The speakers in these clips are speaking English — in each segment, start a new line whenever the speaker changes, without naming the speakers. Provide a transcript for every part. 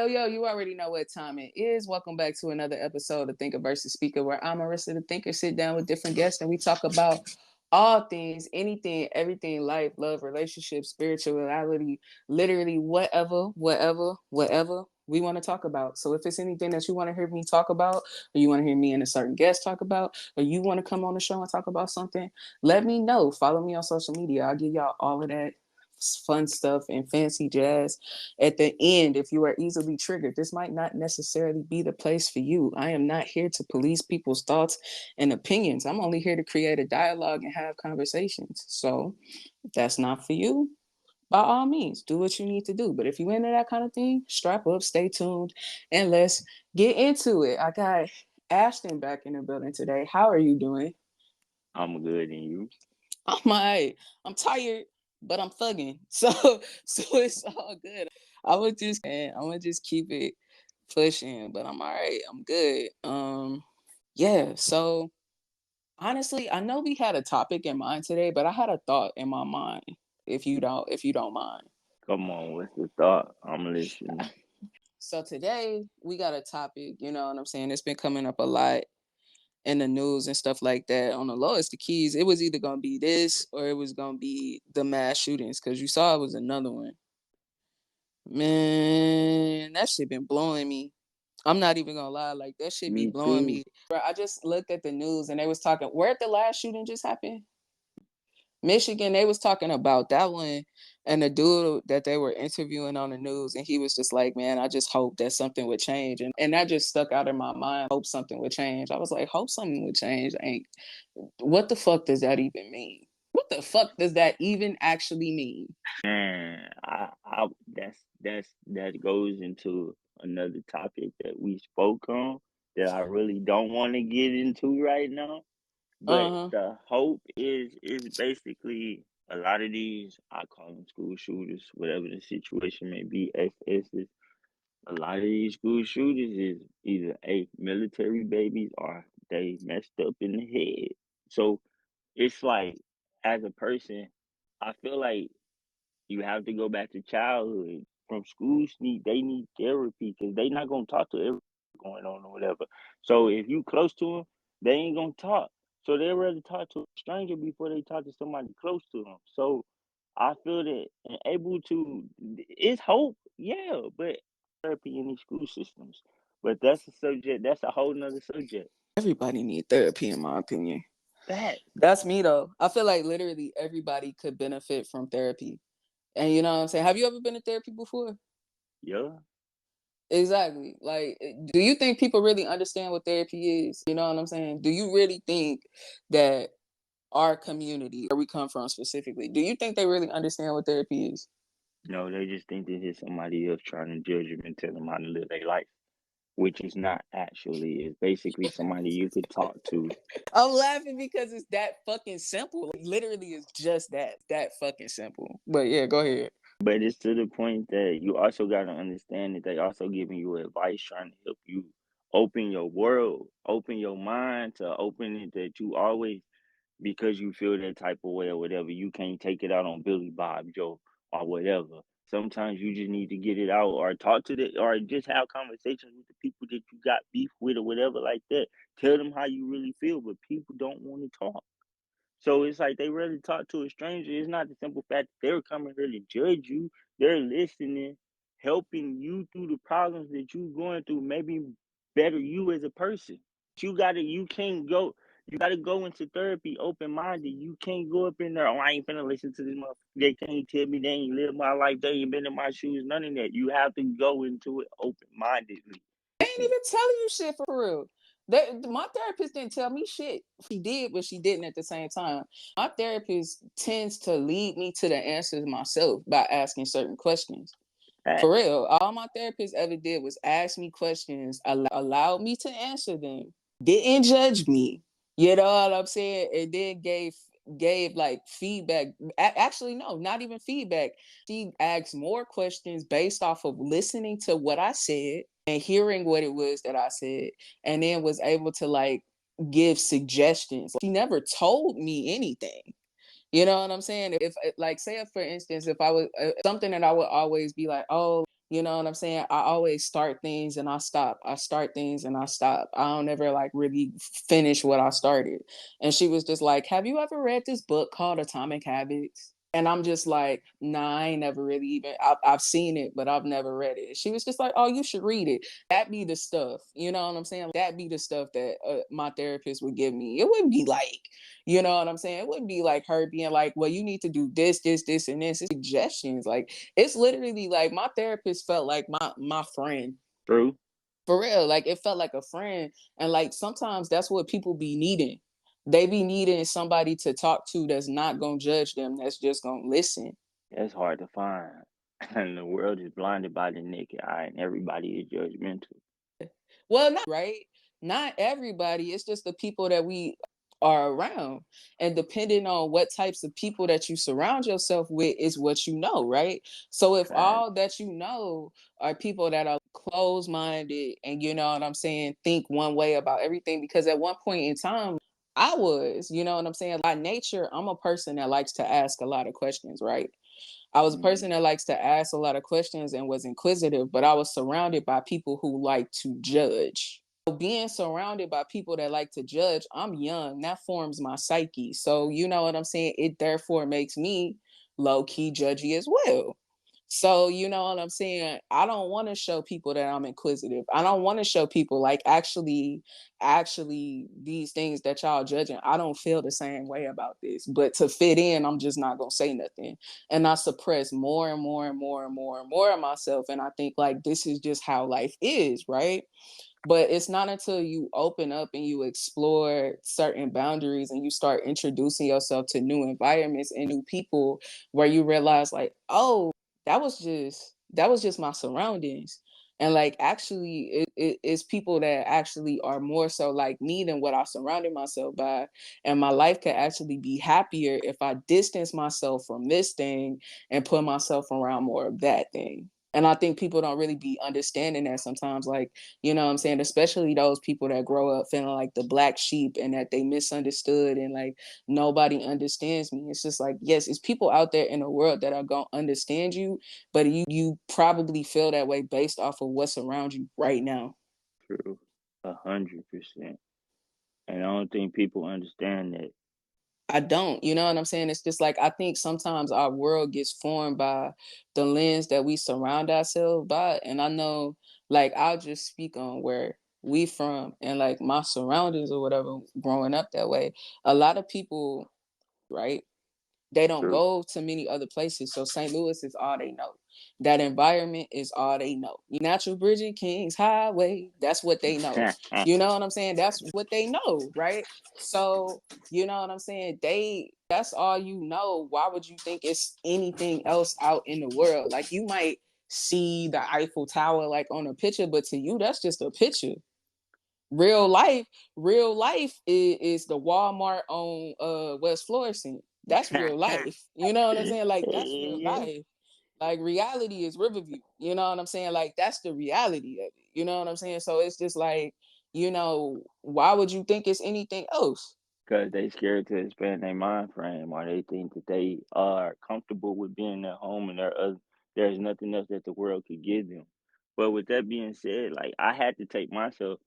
Yo, you already know what time it is. Welcome back to another episode of Thinker versus Speaker, where I'm Marissa the Thinker, sit down with different guests and we talk about all things, anything, everything, life, love, relationships, spirituality, literally whatever we want to talk about. So if it's anything that you want to hear me talk about, or you want to hear me and a certain guest talk about, or you want to come on the show and talk about something, let me know. Follow me on social media. I'll give y'all all of that fun stuff and fancy jazz at the end. If you are easily triggered, this might not necessarily be the place for you. I am not here to police people's thoughts and opinions. I'm only here to create a dialogue and have conversations. So if that's not for you, by all means, do what you need to do. But if you into that kind of thing, strap up, stay tuned, and let's get into it. I got Ashton back in the building today. How are you doing?
I'm good, and you?
I'm all right. I'm tired, but I'm thugging. So it's all good. I'm gonna just keep it pushing, but I'm all right. I'm good. Yeah, so honestly, I know we had a topic in mind today, but I had a thought in my mind, if you don't mind.
Come on, what's the thought? I'm listening.
So today we got a topic, you know what I'm saying? It's been coming up a lot in the news and stuff like that. On the lowest the keys, it was either gonna be this or it was gonna be the mass shootings, because you saw it was another one. Man, that shit been blowing me. I'm not even gonna lie, like that shit be
Me
blowing
too.
me. Bro, I just looked at the news and they was talking, where the last shooting just happened? Michigan, they was talking about that one, and the dude that they were interviewing on the news, and he was just like, man, I just hope that something would change. And that just stuck out in my mind. Hope something would change. I was like, hope something would change. Ain't what the fuck does that even mean? What the fuck does that even actually mean?
Man, that goes into another topic that we spoke on that I really don't want to get into right now. But
Uh-huh.
the hope is basically a lot of these, I call them school shooters, whatever the situation may be, SS's. A lot of these school shooters is either military babies or they messed up in the head. So it's like, as a person, I feel like you have to go back to childhood. From schools they need therapy because they not gonna talk to everyone going on or whatever. So if you close to them, they ain't gonna talk. So they rather talk to a stranger before they talk to somebody close to them. So I feel that and able to it's hope, yeah, but therapy in these school systems. But that's a subject. That's a whole nother subject.
Everybody need therapy, in my opinion.
That
That's me though. I feel like literally everybody could benefit from therapy. And you know what I'm saying? Have you ever been to therapy before?
yeah.
Exactly. Like, do you think people really understand what therapy is? You know what I'm saying? Do you really think that our community, where we come from specifically, do you think they really understand what therapy is?
No, they just think that it's somebody else trying to judge them and tell them how to live their life, which is not actually. It's basically somebody you could talk to.
I'm laughing because it's that fucking simple. Like, literally, it's just that fucking simple. But yeah, go ahead.
But it's to the point that you also got to understand that they also giving you advice, trying to help you open your world, open your mind to open it that you always, because you feel that type of way or whatever, you can't take it out on Billy Bob Joe or whatever. Sometimes you just need to get it out or talk to the or just have conversations with the people that you got beef with or whatever like that. Tell them how you really feel, but people don't want to talk. So it's like they really talk to a stranger. It's not the simple fact that they're coming here to judge you. They're listening, helping you through the problems that you're going through, maybe better you as a person. You can't go, you gotta go into therapy open minded. You can't go up in there, oh, I ain't finna listen to this motherfucker. They can't tell me they ain't lived my life, they ain't been in my shoes, none of that. You have to go into it open mindedly.
They ain't even telling you shit for real. My therapist didn't tell me shit. She did, but she didn't at the same time. My therapist tends to lead me to the answers myself by asking certain questions. For real, all my therapist ever did was ask me questions, allowed me to answer them, didn't judge me. You know what I'm saying? And then gave like feedback. Actually, no, not even feedback. She asked more questions based off of listening to what I said and hearing what it was that I said, and then was able to like give suggestions. She never told me anything. You know what I'm saying? If like, say, for instance, if I was something that I would always be like, oh, You know what I'm saying? I always start things and I stop. I start things and I stop. I don't ever like really finish what I started. And she was just like, "Have you ever read this book called Atomic Habits?" And I'm just like, "Nah, I ain't never really even, I've seen it, but I've never read it." She was just like, "Oh, you should read it." That be the stuff, you know what I'm saying? That be the stuff that my therapist would give me. It wouldn't be like, you know what I'm saying? It wouldn't be like her being like, "Well, you need to do this, this, this, and this." It's suggestions. Like, it's literally like my therapist felt like my friend.
True.
For real. Like, it felt like a friend. And like sometimes that's what people be needing. They be needing somebody to talk to that's not gonna judge them, that's just gonna listen.
That's hard to find. And the world is blinded by the naked eye, and everybody is judgmental.
Well, not right. Not everybody. It's just the people that we are around. And depending on what types of people that you surround yourself with is what you know, right? So if
Fact.
all that you know are people that are closed minded and, you know what I'm saying, think one way about everything, because at one point in time, I was, you know what I'm saying? By nature, I'm a person that likes to ask a lot of questions, right? I was a person that likes to ask a lot of questions and was inquisitive, but I was surrounded by people who like to judge. So being surrounded by people that like to judge, I'm young, that forms my psyche. So, you know what I'm saying? It therefore makes me low key judgy as well. So, you know what I'm saying? I don't want to show people that I'm inquisitive. I don't want to show people like actually these things that y'all judging. I don't feel the same way about this. But to fit in, I'm just not gonna say nothing. And I suppress more and more and more and more and more of myself. And I think like this is just how life is, right? But it's not until you open up and you explore certain boundaries and you start introducing yourself to new environments and new people where you realize like, oh, that was just my surroundings. And like actually it's people that actually are more so like me than what I surrounded myself by. And my life could actually be happier if I distance myself from this thing and put myself around more of that thing. And I think people don't really be understanding that sometimes. Like, you know what I'm saying? Especially those people that grow up feeling like the black sheep and that they misunderstood and like nobody understands me. It's just like, yes, it's people out there in the world that are going to understand you, but you probably feel that way based off of what's around you right now.
True. 100%. And I don't think people understand that.
I don't, you know what I'm saying? It's just like I think sometimes our world gets formed by the lens that we surround ourselves by. And I know, like, I'll just speak on where we from and like my surroundings or whatever growing up that way. A lot of people, right? They don't
True.
go to many other places. So St. Louis is all they know. That environment is all they know. Natural Bridging, Kings Highway, that's what they know. You know what I'm saying? That's what they know, right? So, you know what I'm saying? That's all you know. Why would you think it's anything else out in the world? Like you might see the Eiffel Tower like on a picture, but to you, that's just a picture. Real life, real life is the Walmart on West Florissant. That's real life. You know what I'm saying? Like that's real
Yeah.
life. Like reality is Riverview. You know what I'm saying? Like that's the reality of it. You know what I'm saying? So it's just like, why would you think it's anything else?
Because they scared to expand their mind frame, or they think that they are comfortable with being at home and there's nothing else that the world could give them. But with that being said, like I had to take myself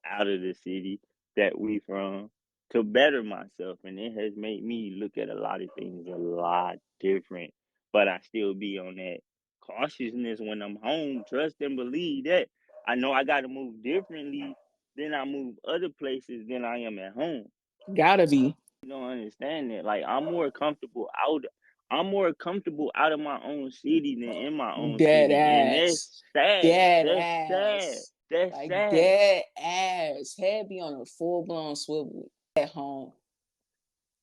out of the city that we from to better myself, and it has made me look at a lot of things a lot different. But I still be on that cautiousness when I'm home. Trust and believe that I know I got to move differently than I move other places than I am at home.
Gotta be.
You don't understand that. Like I'm more comfortable out of my own city than in my own
Dead
city. And that's
ass.
sad.
Dead
That's sad.
ass.
That's
Like
sad.
dead ass. Head be on a full blown swivel. At home.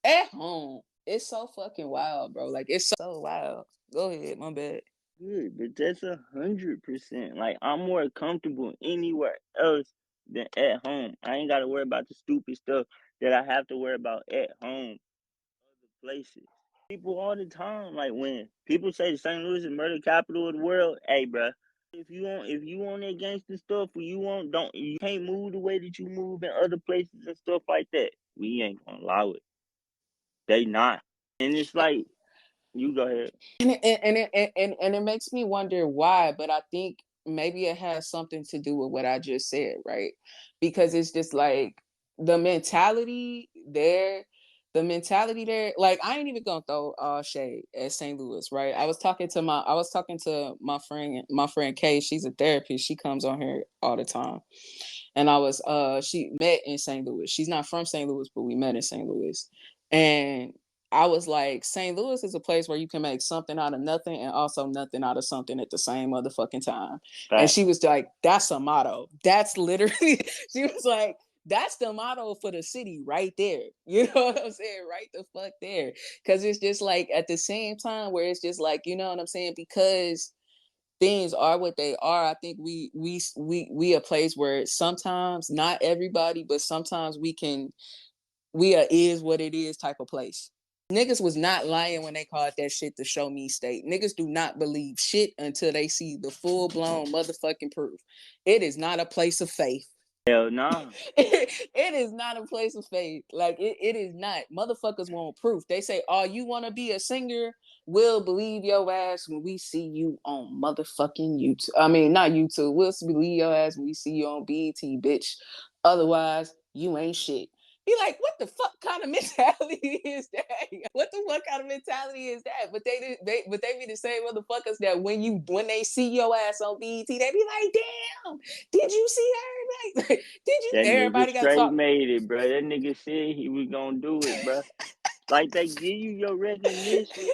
At home. It's so fucking wild, bro. Like it's so wild. Go ahead, my bad.
Good, but that's 100%. Like I'm more comfortable anywhere else than at home. I ain't gotta worry about the stupid stuff that I have to worry about at home, other places. People all the time, like when people say St. Louis is murder capital of the world, hey bruh, if you want that gangster stuff, or you can't move the way that you move in other places and stuff like that. We ain't gonna allow it. They not, and it's like You go ahead.
And it makes me wonder why, but I think maybe it has something to do with what I just said, right? Because it's just like the mentality there, like I ain't even gonna throw shade at St. Louis, right? I was talking to my friend Kay. She's a therapist. She comes on here all the time. And she met in St. Louis. She's not from St. Louis, but we met in St. Louis. And I was like, St. Louis is a place where you can make something out of nothing and also nothing out of something at the same motherfucking time.
Fact.
And she was like, that's a motto. That's literally, she was like, that's the motto for the city right there. You know what I'm saying? Right the fuck there. Because it's just like at the same time where it's just like, you know what I'm saying? Because things are what they are. I think we a place where sometimes, not everybody, but sometimes we is what it is type of place. Niggas was not lying when they called that shit the show me state. Niggas do not believe shit until they see the full blown motherfucking proof. It is not a place of faith.
Hell no.
It is not a place of faith. Like it is not. Motherfuckers want proof. They say, "Oh, you want to be a singer? We'll believe your ass when we see you on motherfucking YouTube. I mean, not YouTube. We'll believe your ass when we see you on BET, bitch. Otherwise, you ain't shit." Be like, what the fuck kind of mentality is that? What the fuck kind of mentality is that? But they be the same motherfuckers that when they see your ass on BET, they be like, damn, did you see her? Like, did you?
That nigga
Everybody got to
straight
talk.
made it, bro. That nigga said he was gonna do it, bro. Like they give you your recognition,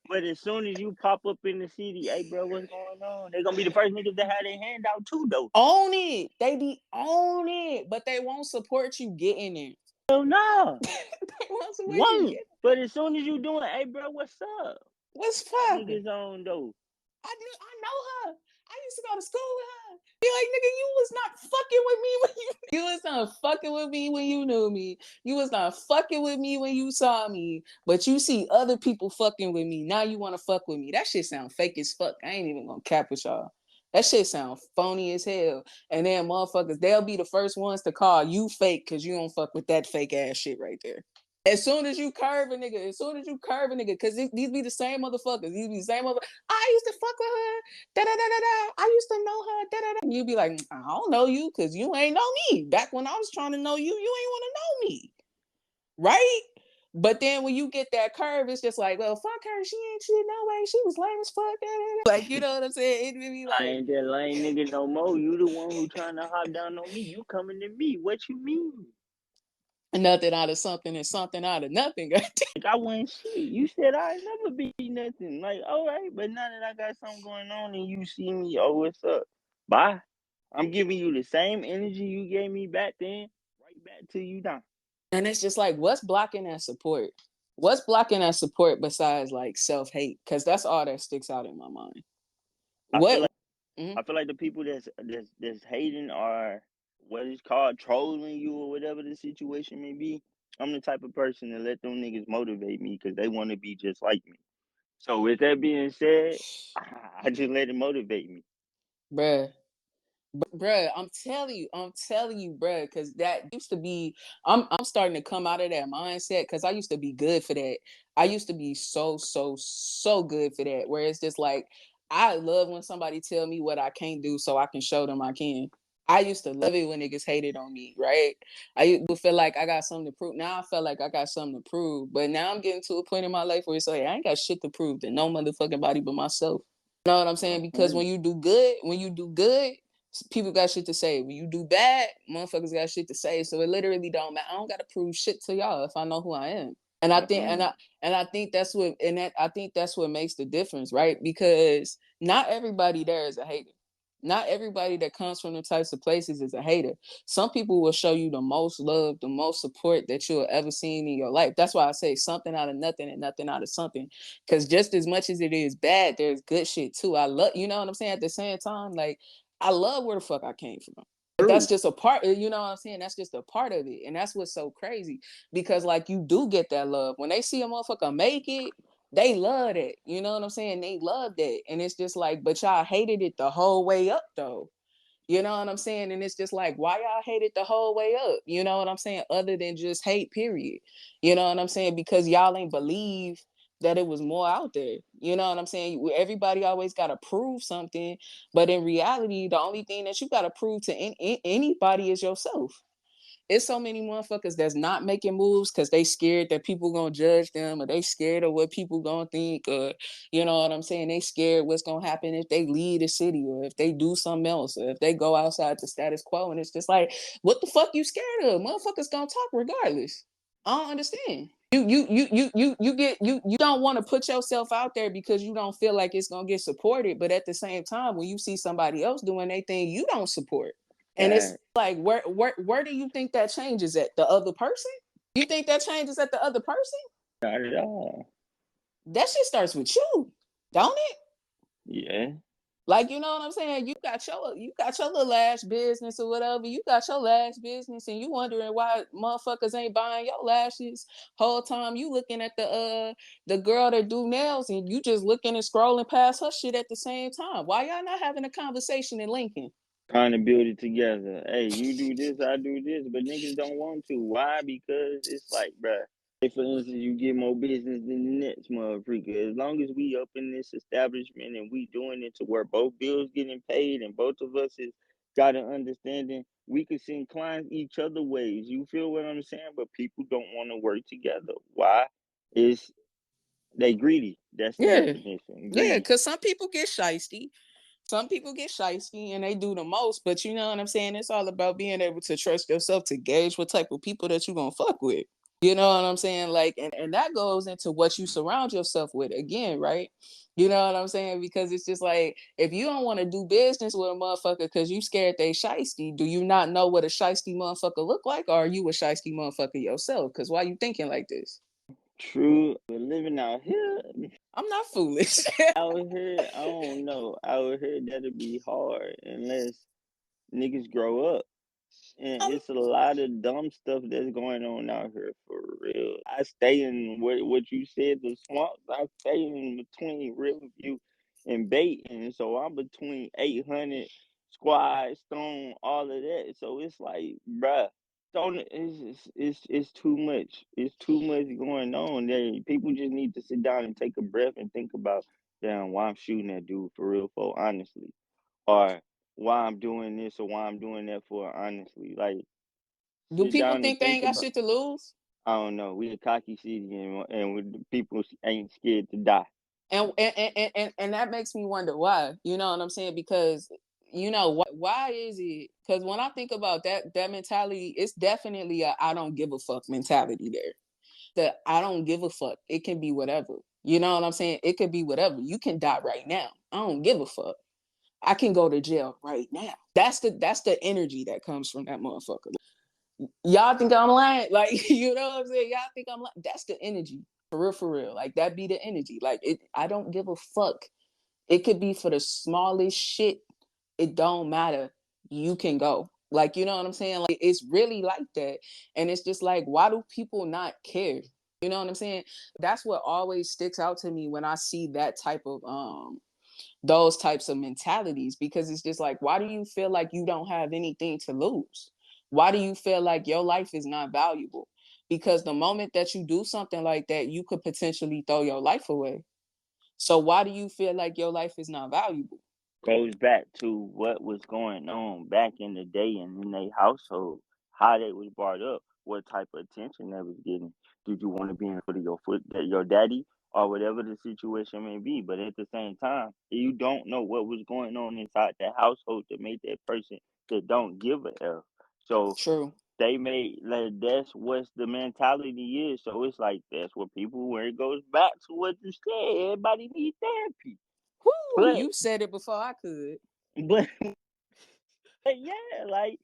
but as soon as you pop up in the city, hey, bro, what's going on? They gonna be the first niggas that have their hand out too, though.
Own it. They be own it, but they won't support you getting there.
Hell no.
They won't support you
Won't.
getting.
But as soon as you doing, hey, bro, what's up?
What's
That
poppin'?
niggas on though.
I know her. I used to go to school with her. Be like, nigga, you was not fucking with me when you was not fucking with me when you knew me. You was not fucking with me when you saw me. But you see other people fucking with me. Now you want to fuck with me. That shit sound fake as fuck. I ain't even gonna cap with y'all. That shit sound phony as hell. And then motherfuckers, they'll be the first ones to call you fake because you don't fuck with that fake ass shit right there. As soon as you curve a nigga, because these be the same motherfuckers. These be the same motherfuckers. I used to fuck with her. Da da da da da. I used to know her. Da da da. And you be like, I don't know you because you ain't know me. Back when I was trying to know you, you ain't want to know me, right? But then when you get that curve, it's just like, well, fuck her. She ain't shit no way. She was lame as fuck. Da, da, da. Like, you know what I'm saying? It be
I
like,
ain't that lame nigga no more. You the one who trying to hop down on me. You coming to me. What you mean?
nothing out of something and something out of nothing.
Like I wasn't shit. You said I'd never be nothing. Like, all right, but now that I got something going on and you see me, oh, what's up? Bye. I'm giving you the same energy you gave me back then, right back to you now.
And it's just like, what's blocking that support? What's blocking that support besides like self-hate? Because that's all that sticks out in my mind.
I feel like
Mm-hmm.
I feel like the people that's hating are what is called trolling you or whatever the situation may be. I'm the type of person to let them niggas motivate me because they want to be just like me. So with that being said, I just let it motivate me.
Bruh, I'm telling you, bruh, because that used to be, I'm starting to come out of that mindset because I used to be good for that. I used to be so good for that, where it's just like, I love when somebody tell me what I can't do so I can show them I can. I used to love it when niggas hated on me, right? I used to feel like I got something to prove. Now I feel like I got something to prove, but now I'm getting to a point in my life where it's like, I ain't got shit to prove to no motherfucking body but myself. You know what I'm saying? Because when you do good, people got shit to say. When you do bad, motherfuckers got shit to say. So it literally don't matter. I don't gotta prove shit to y'all if I know who I am. And I think that's what makes the difference, right? Because not everybody there is a hater. Not everybody that comes from the types of places is a hater. Some people will show you the most love, the most support that you'll ever seen in your life. That's why I say something out of nothing and nothing out of something. Because just as much as it is bad, there's good shit too. I love, you know what I'm saying? At the same time, like, I love where the fuck I came from. That's just a part, you know what I'm saying? That's just a part of it. And that's what's so crazy. Because like you do get that love. When they see a motherfucker make it, they love it. You know what I'm saying? They love that. And it's just like, but y'all hated it the whole way up though. You know what I'm saying? And it's just like, why y'all hate it the whole way up? You know what I'm saying? Other than just hate, period. You know what I'm saying? Because y'all ain't believe that it was more out there. You know what I'm saying? Everybody always got to prove something, but in reality, the only thing that you got to prove to anybody is yourself. It's so many motherfuckers that's not making moves because they scared that people gonna judge them, or they scared of what people gonna think, or you know what I'm saying, they scared what's gonna happen if they leave the city, or if they do something else, or if they go outside the status quo. And it's just like, what the fuck you scared of? Motherfuckers gonna talk regardless. I don't understand. You don't want to put yourself out there because you don't feel like it's gonna get supported, but at the same time, when you see somebody else doing their thing, you don't support. And it's like, where do you think that changes at? The other person? You think that changes at the other person?
Not at all.
That shit starts with you, don't it?
Yeah.
Like, you know what I'm saying? You got your little lash business or whatever. You got your lash business, and you wondering why motherfuckers ain't buying your lashes. Whole time you looking at the girl that do nails, and you just looking and scrolling past her shit at the same time. Why y'all not having a conversation in Lincoln?
Trying to build it together. Hey, you do this, I do this, but niggas don't want to. Why? Because it's like, bruh, say for instance, you get more business than the next motherfucker. As long as we up in this establishment and we doing it to where both bills getting paid and both of us is got an understanding, we could send clients each other ways. You feel what I'm saying? But people don't want to work together. Why? It's they greedy. That's the
Yeah.
definition.
Yeah,
Greed.
because some people get shisty. Some people get shisty and they do the most, but you know what I'm saying? It's all about being able to trust yourself to gauge what type of people that you're gonna fuck with. You know what I'm saying? Like, and that goes into what you surround yourself with again, right? You know what I'm saying? Because it's just like, if you don't want to do business with a motherfucker because you scared they shisty, do you not know what a shisty motherfucker look like? Or are you a shisty motherfucker yourself? Because why you thinking like this?
True. We're living out here.
I'm not foolish.
Out here, I don't know. Out here, that'll be hard unless niggas grow up. And it's a lot of dumb stuff that's going on out here for real. I stay in what you said, the swamps. I stay in between Riverview and Baton, so I'm between 800 Squad, Stone, all of that. So it's like, bruh, don't it's too much. It's too much going on. There, people just need to sit down and take a breath and think about, damn, why I'm shooting that dude for real, for honestly, or why I'm doing this or why I'm doing that for honestly. Like
Do
sit
people
down and
think they
think
ain't got
about.
shit to lose?
I don't know. We a cocky city and we, the people ain't scared to die.
And that makes me wonder why. You know what I'm saying? Because you know why is it? Because when I think about that mentality, it's definitely a I don't give a fuck mentality there. The I don't give a fuck. It can be whatever. You know what I'm saying? It could be whatever. You can die right now. I don't give a fuck. I can go to jail right now. That's the energy that comes from that motherfucker. Y'all think I'm lying? Like, you know what I'm saying? Y'all think I'm lying? That's the energy. For real, for real. Like that be the energy. Like it, I don't give a fuck. It could be for the smallest shit. It don't matter. You can go. Like, you know what I'm saying? Like it's really like that. And it's just like, why do people not care? You know what I'm saying? That's what always sticks out to me when I see that type of those types of mentalities, because it's just like, why do you feel like you don't have anything to lose? Why do you feel like your life is not valuable? Because the moment that you do something like that, you could potentially throw your life away. So why do you feel like your life is not valuable?
Goes back to what was going on back in the day and in their household, how they was brought up, what type of attention they was getting. Did you want to be in front of your daddy or whatever the situation may be? But at the same time, you don't know what was going on inside that household to make that person that don't give a F. So
True.
they made like that's what the mentality is. So it's like that's what people where it goes back to what you said. Everybody needs therapy.
Whoo,
But
you said it before I could.
but yeah, like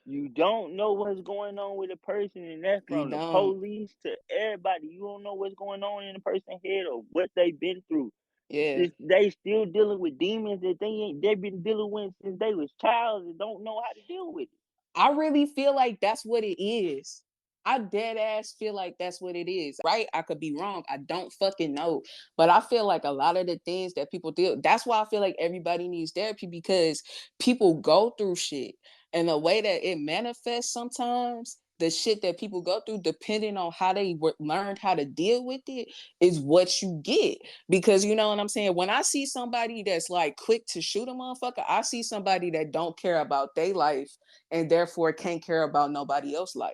you don't know what's going on with a person, and that's
You
from the
don't.
police to everybody. You don't know what's going on in a person's head or what they've been through.
Yeah.
They still dealing with demons that they've been dealing with since they was child and don't know how to deal with it.
I really feel like that's what it is. I dead ass feel like that's what it is. Right? I could be wrong. I don't fucking know. But I feel like a lot of the things that people do, that's why I feel like everybody needs therapy, because people go through shit. And the way that it manifests sometimes the shit that people go through, depending on how they learned how to deal with it, is what you get. Because you know what I'm saying? When I see somebody that's like quick to shoot a motherfucker, I see somebody that don't care about their life and therefore can't care about nobody else's life.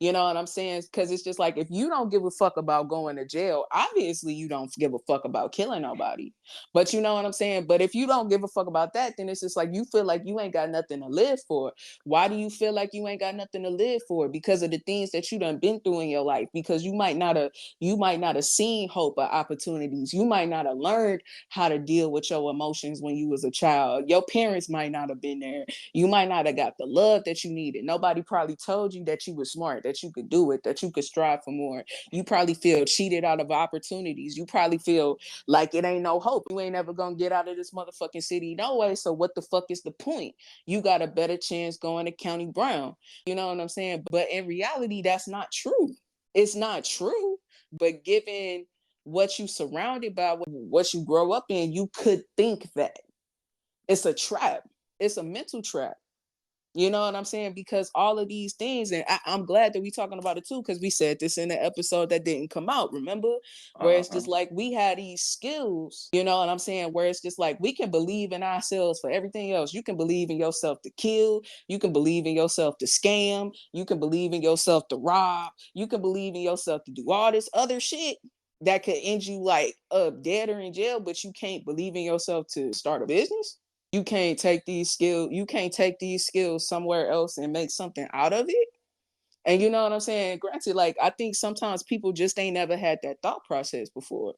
You know what I'm saying? Because it's just like, if you don't give a fuck about going to jail, obviously you don't give a fuck about killing nobody. But you know what I'm saying? But if you don't give a fuck about that, then it's just like you feel like you ain't got nothing to live for. Why do you feel like you ain't got nothing to live for? Because of the things that you done been through in your life. Because you might not have seen hope or opportunities. You might not have learned how to deal with your emotions when you was a child. Your parents might not have been there. You might not have got the love that you needed. Nobody probably told you that you were smart, that you could do it, that you could strive for more. You probably feel cheated out of opportunities. You probably feel like it ain't no hope. You ain't ever gonna get out of this motherfucking city no way. So what the fuck is the point? You got a better chance going to County Brown. You know what I'm saying? But in reality, that's not true. It's not true. But given what you surrounded by, what you grow up in, you could think that. It's a trap. It's a mental trap. You know what I'm saying? Because all of these things, and I'm glad that we talking about it too, because we said this in the episode that didn't come out, remember? Where it's just like, we had these skills, you know what I'm saying? Where it's just like, we can believe in ourselves for everything else. You can believe in yourself to kill. You can believe in yourself to scam. You can believe in yourself to rob. You can believe in yourself to do all this other shit that could end you like dead or in jail, but you can't believe in yourself to start a business. You can't take these skills somewhere else and make something out of it. And you know what I'm saying? Granted, like, I think sometimes people just ain't never had that thought process before.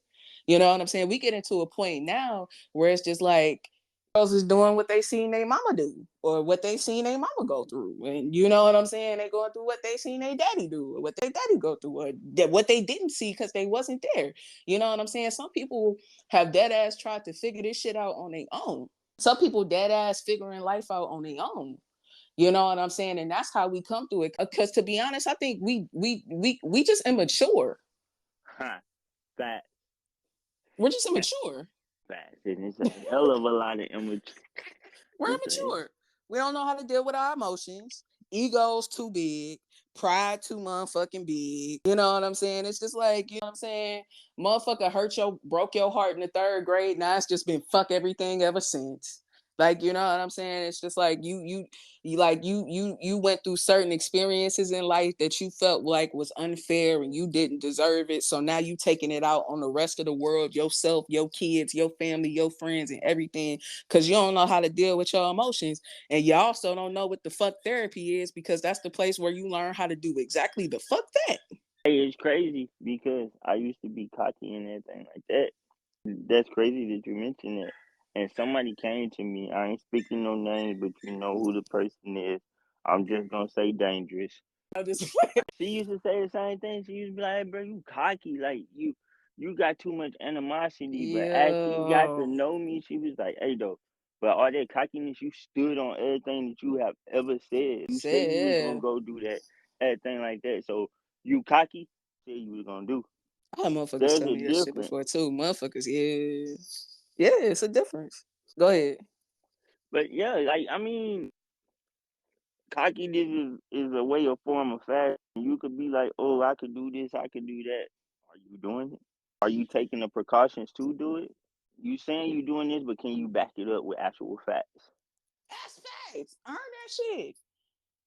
You know what I'm saying? We get into a point now where it's just like, girls is doing what they seen their mama do, or what they seen their mama go through. And you know what I'm saying? They going through what they seen their daddy do, or what their daddy go through, or what they didn't see because they wasn't there. You know what I'm saying? Some people have dead ass tried to figure this shit out on their own. Some people dead ass figuring life out on their own. You know what I'm saying? And that's how we come through it. Because to be honest, I think we just immature.
Fat.
We're just immature.
Fat. And it's a hell of a lot of immature.
We're immature. We don't know how to deal with our emotions. Ego's too big. Pride too motherfucking big. You know what I'm saying? It's just like, you know what I'm saying? Motherfucker broke your heart in the 3rd grade. Now it's just been fuck everything ever since. Like, you know what I'm saying? It's just like you went through certain experiences in life that you felt like was unfair and you didn't deserve it. So now you taking it out on the rest of the world, yourself, your kids, your family, your friends, and everything, because you don't know how to deal with your emotions. And you also don't know what the fuck therapy is, because that's the place where you learn how to do exactly the fuck that.
Hey, it's crazy because I used to be cocky and everything like that. That's crazy that you mentioned that. And somebody came to me. I ain't speaking no names, but you know who the person is. I'm just gonna say dangerous. She used to say the same thing. She used to be like, hey, bro, you cocky. Like, you got too much animosity. But as she got to know me, she was like, hey, though, but all that cockiness, you stood on everything that you have ever said. You said you was going to go do that, everything like that. So, you cocky, said you was going to do.
I had motherfuckers
There's
tell
a
me that shit
difference.
before too. Motherfuckers, yeah. Yeah, it's a difference. Go ahead.
But yeah, like, I mean, cockiness is a way of form of fashion. You could be like, oh, I could do this, I could do that. Are you doing it? Are you taking the precautions to do it? You saying you doing this, but can you back it up with actual facts?
That's facts. Earn that shit.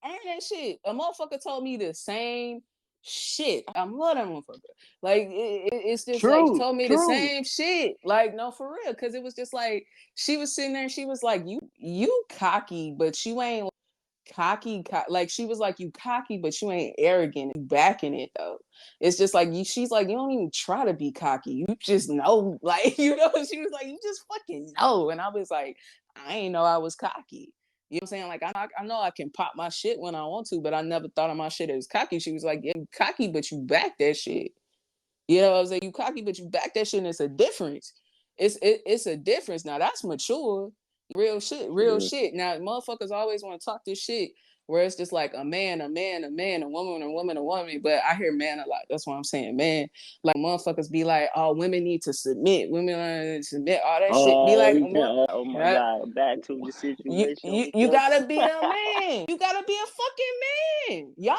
Earn that shit. A motherfucker told me the same shit. I love that motherfucker. Like, it's just like, told me the same shit. Like, no, for real. Cause it was just like, she was sitting there and she was like, you cocky, but you ain't cocky. Like, she was like, you cocky, but you ain't arrogant. You backing it though. It's just like, she's like, you don't even try to be cocky. You just know. Like, you know, she was like, you just fucking know. And I was like, I ain't know I was cocky. You know what I'm saying? Like, I know I can pop my shit when I want to, but I never thought of my shit as cocky. She was like, yeah, you cocky, but you back that shit. You know what I'm saying? You cocky, but you back that shit, and it's a difference. It's a difference. Now, that's mature. Real shit, real shit. Now, motherfuckers always want to talk this shit where it's just like a man, a man, a man, a woman, a woman, a woman. But I hear man a lot. That's what I'm saying, man. Like, motherfuckers be like, oh, women need to submit. Women need to submit. All that shit. Be like,
oh my God, back to the situation.
you gotta be a man. You gotta be a fucking saying. Y'all,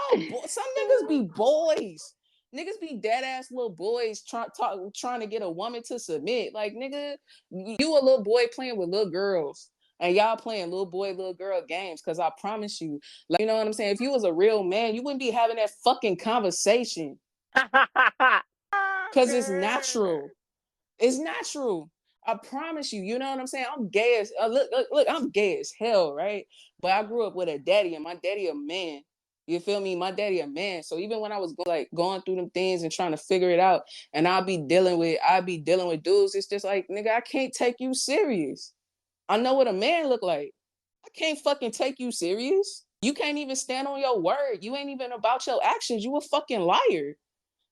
some niggas be boys. Niggas be dead ass little boys trying to get a woman to submit. Like, nigga, you a little boy playing with little girls. And y'all playing little boy, little girl games. Cause I promise you, like, you know what I'm saying? If you was a real man, you wouldn't be having that fucking conversation. Cause it's natural. It's natural. I promise you. You know what I'm saying? I'm gay as look. I'm gay as hell, right? But I grew up with a daddy, and my daddy a man. You feel me? My daddy a man. So even when I was going through them things and trying to figure it out, and I'll be dealing with dudes. It's just like, nigga, I can't take you serious. I know what a man look like. I can't fucking take you serious. You can't even stand on your word. You ain't even about your actions. You a fucking liar.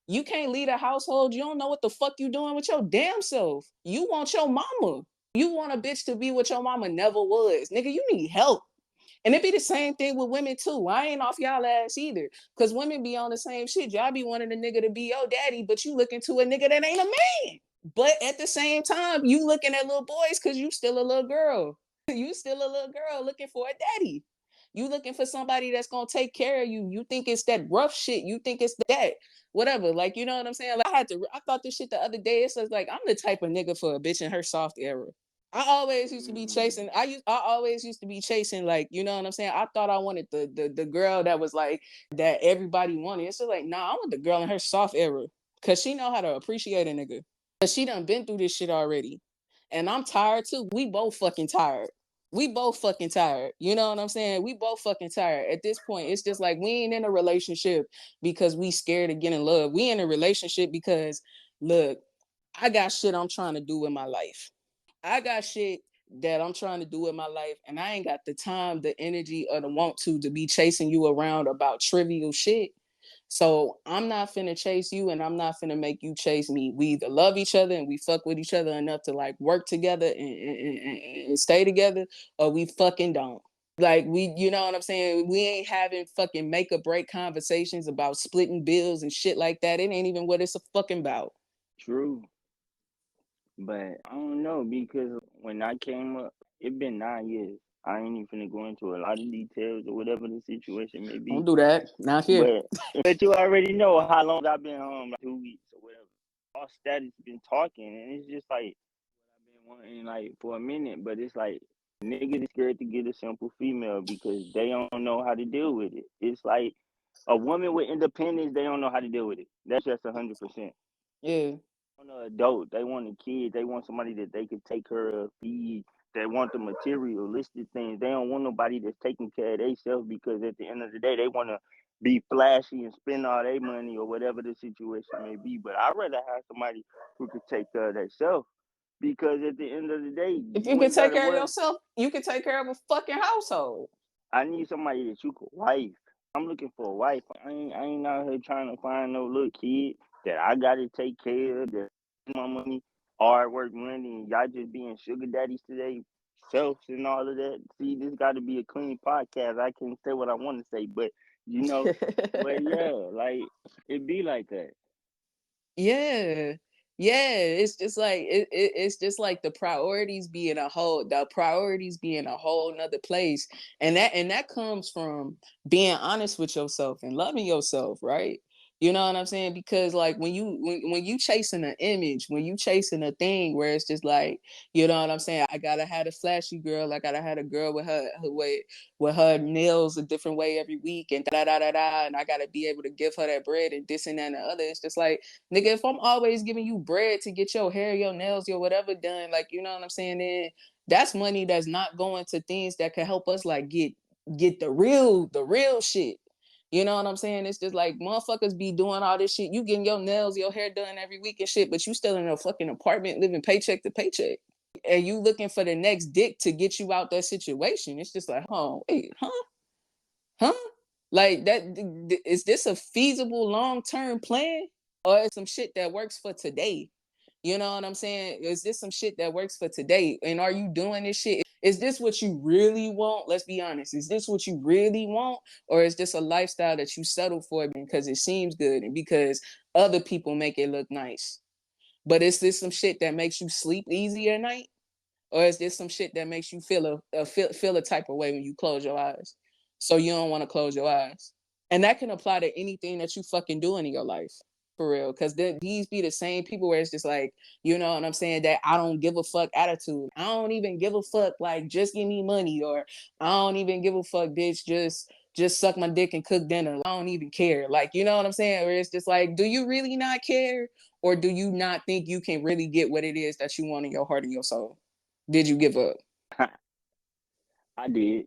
You can't lead a household. You don't know what the fuck you doing with your damn self. You want your mama. You want a bitch to be what your mama never was. Nigga, you need help. And it be the same thing with women too. I ain't off y'all ass either. Cause women be on the same shit. Y'all be wanting a nigga to be your daddy, but you looking to a nigga that ain't a man. But at the same time, you looking at little boys cause you still a little girl. You still a little girl looking for a daddy. You looking for somebody that's gonna take care of you. You think it's that rough shit. You think it's that whatever. Like, you know what I'm saying? Like, I thought this shit the other day. It says like, I'm the type of nigga for a bitch in her soft era. I always used to be chasing. I always used to be chasing, like, you know what I'm saying? I thought I wanted the girl that was like that everybody wanted. It's just like, nah, I want the girl in her soft era. Cause she know how to appreciate a nigga. Cause she done been through this shit already. And I'm tired too. We both fucking tired. We both fucking tired. You know what I'm saying? We both fucking tired. At this point, it's just like we ain't in a relationship because we scared of getting love. We in a relationship because, look, I got shit I'm trying to do with my life. I got shit that I'm trying to do with my life, and I ain't got the time, the energy, or the want to be chasing you around about trivial shit. So I'm not finna chase you, and I'm not finna make you chase me. We either love each other and we fuck with each other enough to like work together and stay together, or we fucking don't. Like, you know what I'm saying? We ain't having fucking make or break conversations about splitting bills and shit like that. It ain't even what it's a fucking about.
True. But I don't know, because when I came up, it been 9 years. I ain't even finna go into a lot of details or whatever the situation may
Don't
be.
do that. Not here.
But you already know how long I've been home, like 2 weeks or whatever. All status been talking, and it's just like I've been wanting like for a minute, but it's like niggas is scared to get a simple female because they don't know how to deal with it. It's like a woman with independence, they don't know how to deal with it. That's just 100%.
Yeah.
Want an adult, they want a kid, they want somebody that they can take care of, feed. They want the materialistic things. They don't want nobody that's taking care of themselves, because at the end of the day, they want to be flashy and spend all their money or whatever the situation may be. But I'd rather have somebody who could take care of themselves, because at the end of the day,
If you
you
can
ain't
take
gotta
care of
worry.
yourself, you can take care of a fucking household.
I need somebody that you could wife. I'm looking for a wife. I ain't out here trying to find no little kid that I gotta take care of, that my money, hard work money, and y'all just being sugar daddies today, selfs and all of that. See, this got to be a clean podcast. I can say what I want to say, but you know, but yeah, like it be like that.
Yeah. Yeah, it's just like it's just like the priorities being a whole nother place. And that comes from being honest with yourself and loving yourself, right? You know what I'm saying? Because like when you chasing an image, when you chasing a thing where it's just like, you know what I'm saying? I gotta have a flashy girl, I gotta have a girl with her way, with her nails a different way every week, and da da da da, and I gotta be able to give her that bread and this and that and the other. It's just like, nigga, if I'm always giving you bread to get your hair, your nails, your whatever done, like, you know what I'm saying? Then that's money that's not going to things that can help us like get the real shit. You know what I'm saying? It's just like motherfuckers be doing all this shit. You getting your nails, your hair done every week and shit, but you still in a fucking apartment living paycheck to paycheck. And you looking for the next dick to get you out that situation. It's just like, oh, wait, huh? Huh? Like that, is this a feasible long-term plan? Or is some shit that works for today? You know what I'm saying? Is this some shit that works for today? And are you doing this shit? Is this what you really want? Let's be honest. Is this what you really want? Or is this a lifestyle that you settle for because it seems good and because other people make it look nice? But is this some shit that makes you sleep easy at night? Or is this some shit that makes you feel a type of way when you close your eyes? So you don't want to close your eyes. And that can apply to anything that you fucking doing in your life. For real. Because these be the same people where it's just like, you know what I'm saying, that I don't give a fuck attitude. I don't even give a fuck, like, just give me money. Or I don't even give a fuck, bitch, just suck my dick and cook dinner. I don't even care. Like, you know what I'm saying? Where it's just like, do you really not care? Or do you not think you can really get what it is that you want in your heart and your soul? Did you give up?
I did.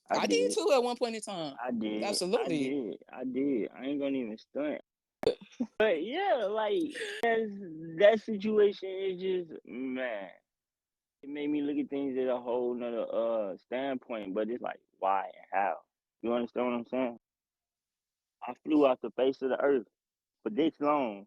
I
I did
did.
too at one point in time.
I did. I
Absolutely.
did. I did. I ain't gonna even stunt. But yeah, like that situation is just, man. It made me look at things at a whole nother standpoint. But it's like, why and how? You understand what I'm saying? I flew off the face of the earth for this long.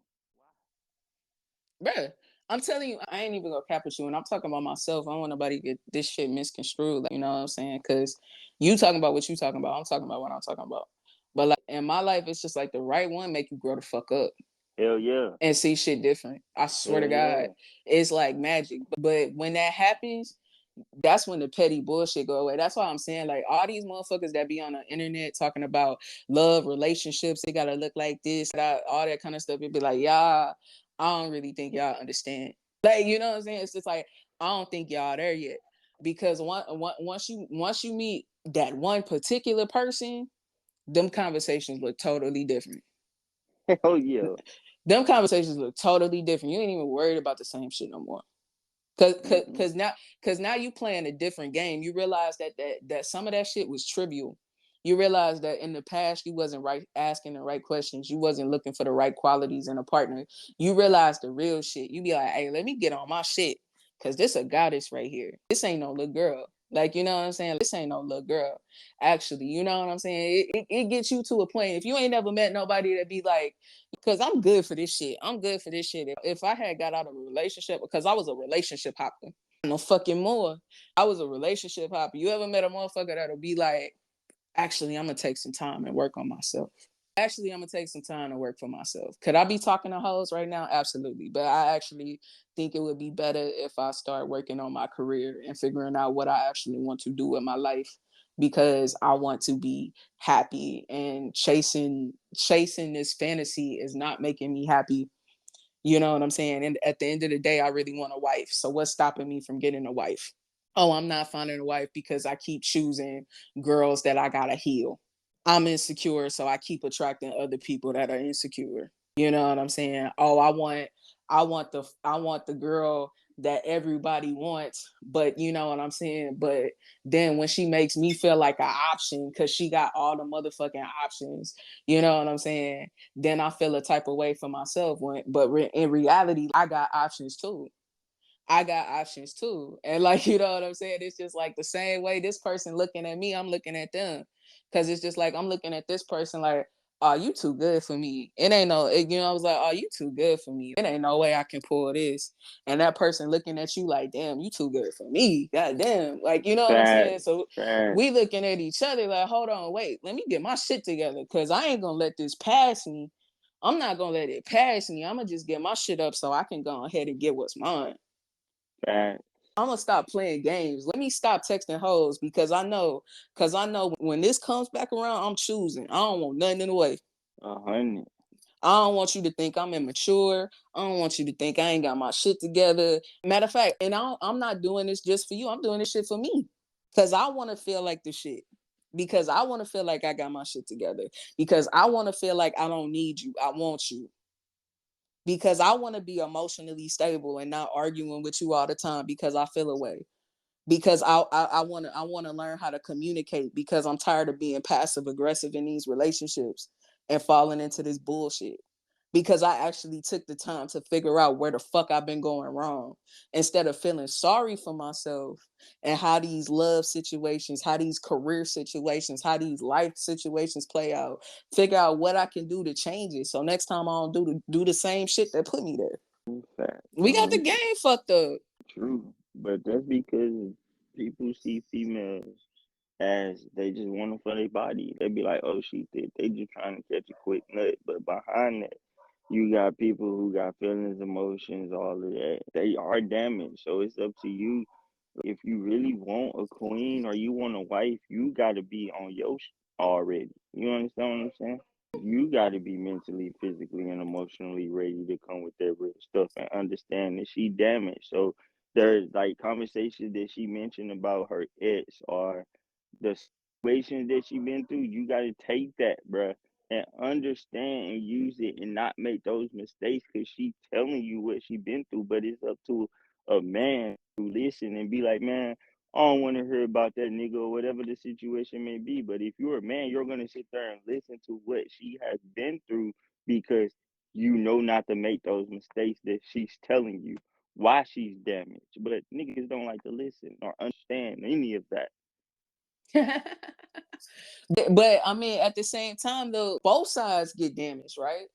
Bruh, I'm telling you, I ain't even gonna cap with you. And I'm talking about myself. I don't want nobody to get this shit misconstrued. Like, you know what I'm saying? Because you talking about what you talking about. I'm talking about what I'm talking about. But like in my life, it's just like the right one make you grow the fuck up
Hell yeah.
and see shit different. I swear to
Hell
God,
yeah.
it's like magic. But when that happens, that's when the petty bullshit go away. That's why I'm saying, like, all these motherfuckers that be on the internet talking about love, relationships, they gotta look like this, all that kind of stuff. It'd be like, y'all, I don't really think y'all understand. Like, you know what I'm saying? It's just like, I don't think y'all there yet. Because once you meet that one particular person, them conversations look totally different.
Hell yeah.
Them conversations look totally different. You ain't even worried about the same shit no more. Cause, cause,
Mm-mm.
cause now, cause now you playing a different game. You realize that some of that shit was trivial. You realize that in the past you wasn't right asking the right questions. You wasn't looking for the right qualities in a partner. You realize the real shit. You be like, hey, let me get on my shit, cause this a goddess right here. This ain't no little girl. Like, you know what I'm saying? This ain't no little girl. Actually, you know what I'm saying? It gets you to a point. If you ain't never met nobody that be like, because I'm good for this shit. I'm good for this shit. If I had got out of a relationship, because I was a relationship hopper, no fucking more. I was a relationship hopper. You ever met a motherfucker that'll be like, actually, I'm gonna take some time and work on myself. Actually, I'm gonna take some time to work for myself. Could I be talking to hoes right now? Absolutely. But I actually think it would be better if I start working on my career and figuring out what I actually want to do with my life, because I want to be happy, and chasing this fantasy is not making me happy. You know what I'm saying? And at the end of the day, I really want a wife. So what's stopping me from getting a wife? Oh, I'm not finding a wife because I keep choosing girls that I gotta heal. I'm insecure, so I keep attracting other people that are insecure. You know what I'm saying? Oh, I want the girl that everybody wants, but you know what I'm saying? But then when she makes me feel like an option because she got all the motherfucking options, you know what I'm saying? Then I feel a type of way for myself. In reality, I got options too. I got options too. And like, you know what I'm saying? It's just like the same way this person looking at me, I'm looking at them. Cause it's just like I'm looking at this person like, oh, you too good for me. You know, I was like, oh, you too good for me. It ain't no way I can pull this. And that person looking at you like, damn, you too good for me. God damn. Like, you know what I'm
Fact.
saying? So
Fact.
we looking at each other like, hold on, wait, let me get my shit together. Cause I ain't gonna let this pass me. I'm not gonna let it pass me. I'm gonna just get my shit up so I can go ahead and get what's mine.
Fact.
I'm gonna stop playing games. Let me stop texting hoes because I know when this comes back around, I'm choosing. I don't want nothing in the way.
100.
I don't want you to think I'm immature. I don't want you to think I ain't got my shit together. Matter of fact, I'm not doing this just for you. I'm doing this shit for me because I want to feel like the shit. Because I want to feel like I got my shit together. Because I want to feel like I don't need you. I want you. Because I want to be emotionally stable and not arguing with you all the time because I feel away. Because I want to learn how to communicate because I'm tired of being passive aggressive in these relationships and falling into this bullshit. Because I actually took the time to figure out where the fuck I've been going wrong instead of feeling sorry for myself and how these love situations, how these career situations, how these life situations play out. Figure out what I can do to change it. So next time I don't do the same shit that put me there.
Fact.
We got the game fucked up.
True. But that's because people see females as they just want them for their body. They be like, oh, she thick. They just trying to catch a quick nut. But behind that, you got people who got feelings, emotions, all of that. They are damaged. So it's up to you. If you really want a queen or you want a wife, you got to be on your already. You understand what I'm saying? You got to be mentally, physically, and emotionally ready to come with that real stuff and understand that she damaged. So there's like conversations that she mentioned about her ex or the situations that she been through. You got to take that, bruh, and understand and use it and not make those mistakes because she telling you what she been through. But it's up to a man to listen and be like, man, I don't want to hear about that nigga or whatever the situation may be. But if you're a man, you're gonna sit there and listen to what she has been through because you know not to make those mistakes that she's telling you why she's damaged. But niggas don't like to listen or understand any of that.
But I mean, at the same time, though, both sides get damaged, right?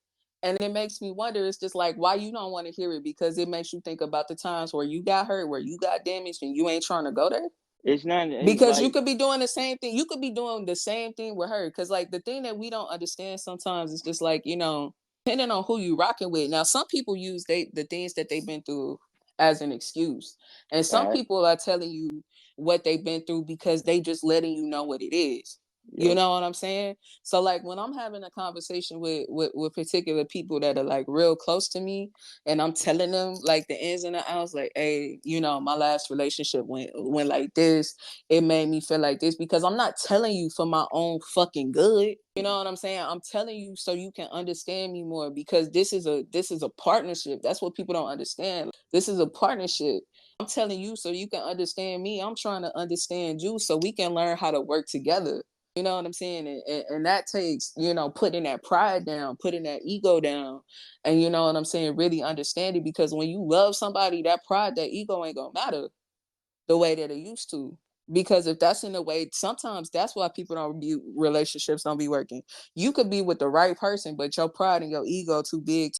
And it makes me wonder. It's just like why you don't want to hear it because it makes you think about the times where you got hurt, where you got damaged, and you ain't trying to go there.
It's not
Because you
like
could be doing the same thing. You could be doing the same thing with her. Because like the thing that we don't understand sometimes is just like depending on who you rocking with. Now, some people use the things that they've been through as an excuse, and some
right.
people are telling you what they've been through because they just letting you know what it is. You
Yep.
know what I'm saying? So like when I'm having a conversation with particular people that are like real close to me, and I'm telling them like the ins and the outs, like, hey, my last relationship went like this. It made me feel like this because I'm not telling you for my own fucking good. You know what I'm saying? I'm telling you so you can understand me more because this is a partnership. That's what people don't understand. This is a partnership. I'm telling you so you can understand me. I'm trying to understand you so we can learn how to work together. You know what I'm saying? And that takes, putting that pride down, putting that ego down. And you know what I'm saying? Really understand it because when you love somebody, that pride, that ego ain't gonna matter the way that it used to. Because if that's in the way, sometimes that's why people don't be relationships don't be working. You could be with the right person, but your pride and your ego too big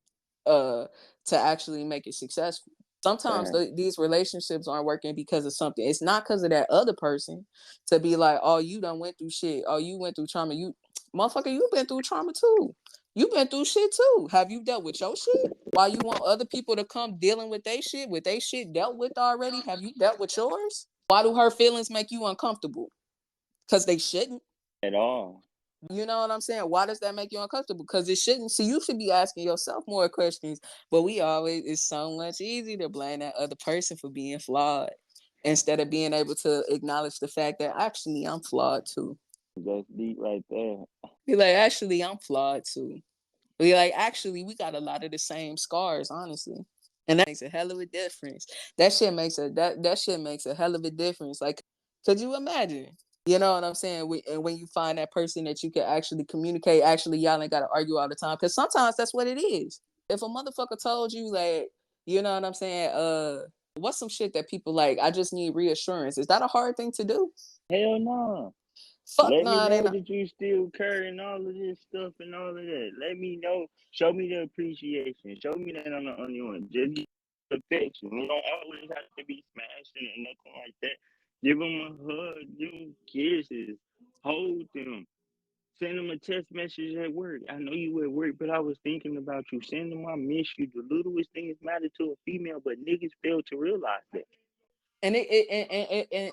to actually make it successful. Sometimes these relationships aren't working because of something. It's not because of that other person to be like, oh, you done went through shit. Oh, you went through trauma. You motherfucker, you been through trauma too. You been through shit too. Have you dealt with your shit? Why you want other people to come dealing with their shit dealt with already? Have you dealt with yours? Why do her feelings make you uncomfortable? Because they shouldn't.
At all.
You know what I'm saying? Why does that make you uncomfortable? Because it shouldn't. See, you should be asking yourself more questions. But it's so much easier to blame that other person for being flawed instead of being able to acknowledge the fact that actually I'm flawed too.
That's deep right there.
Be like, actually, I'm flawed too. Be like, actually, we got a lot of the same scars, honestly. And that makes a hell of a difference. That shit makes a hell of a difference. Like, could you imagine? You know what I'm saying? When you find that person that you can actually communicate, actually y'all ain't gotta argue all the time. Cause sometimes that's what it is. If a motherfucker told you like, you know what I'm saying, what's some shit that people like, I just need reassurance. Is that a hard thing to do?
Hell no.
Fuck
Let me
no, it ain't
know
a,
that you still care and all of this stuff and all of that. Let me know. Show me the appreciation. Show me that I'm the only one. Just give affection. You don't always have to be smashing or nothing like that. Give them a hug. Give them kisses. Hold them. Send them a text message at work. I know you at work, but I was thinking about you. Send them I miss you. The littlest things matter to a female, but niggas fail to realize that.
and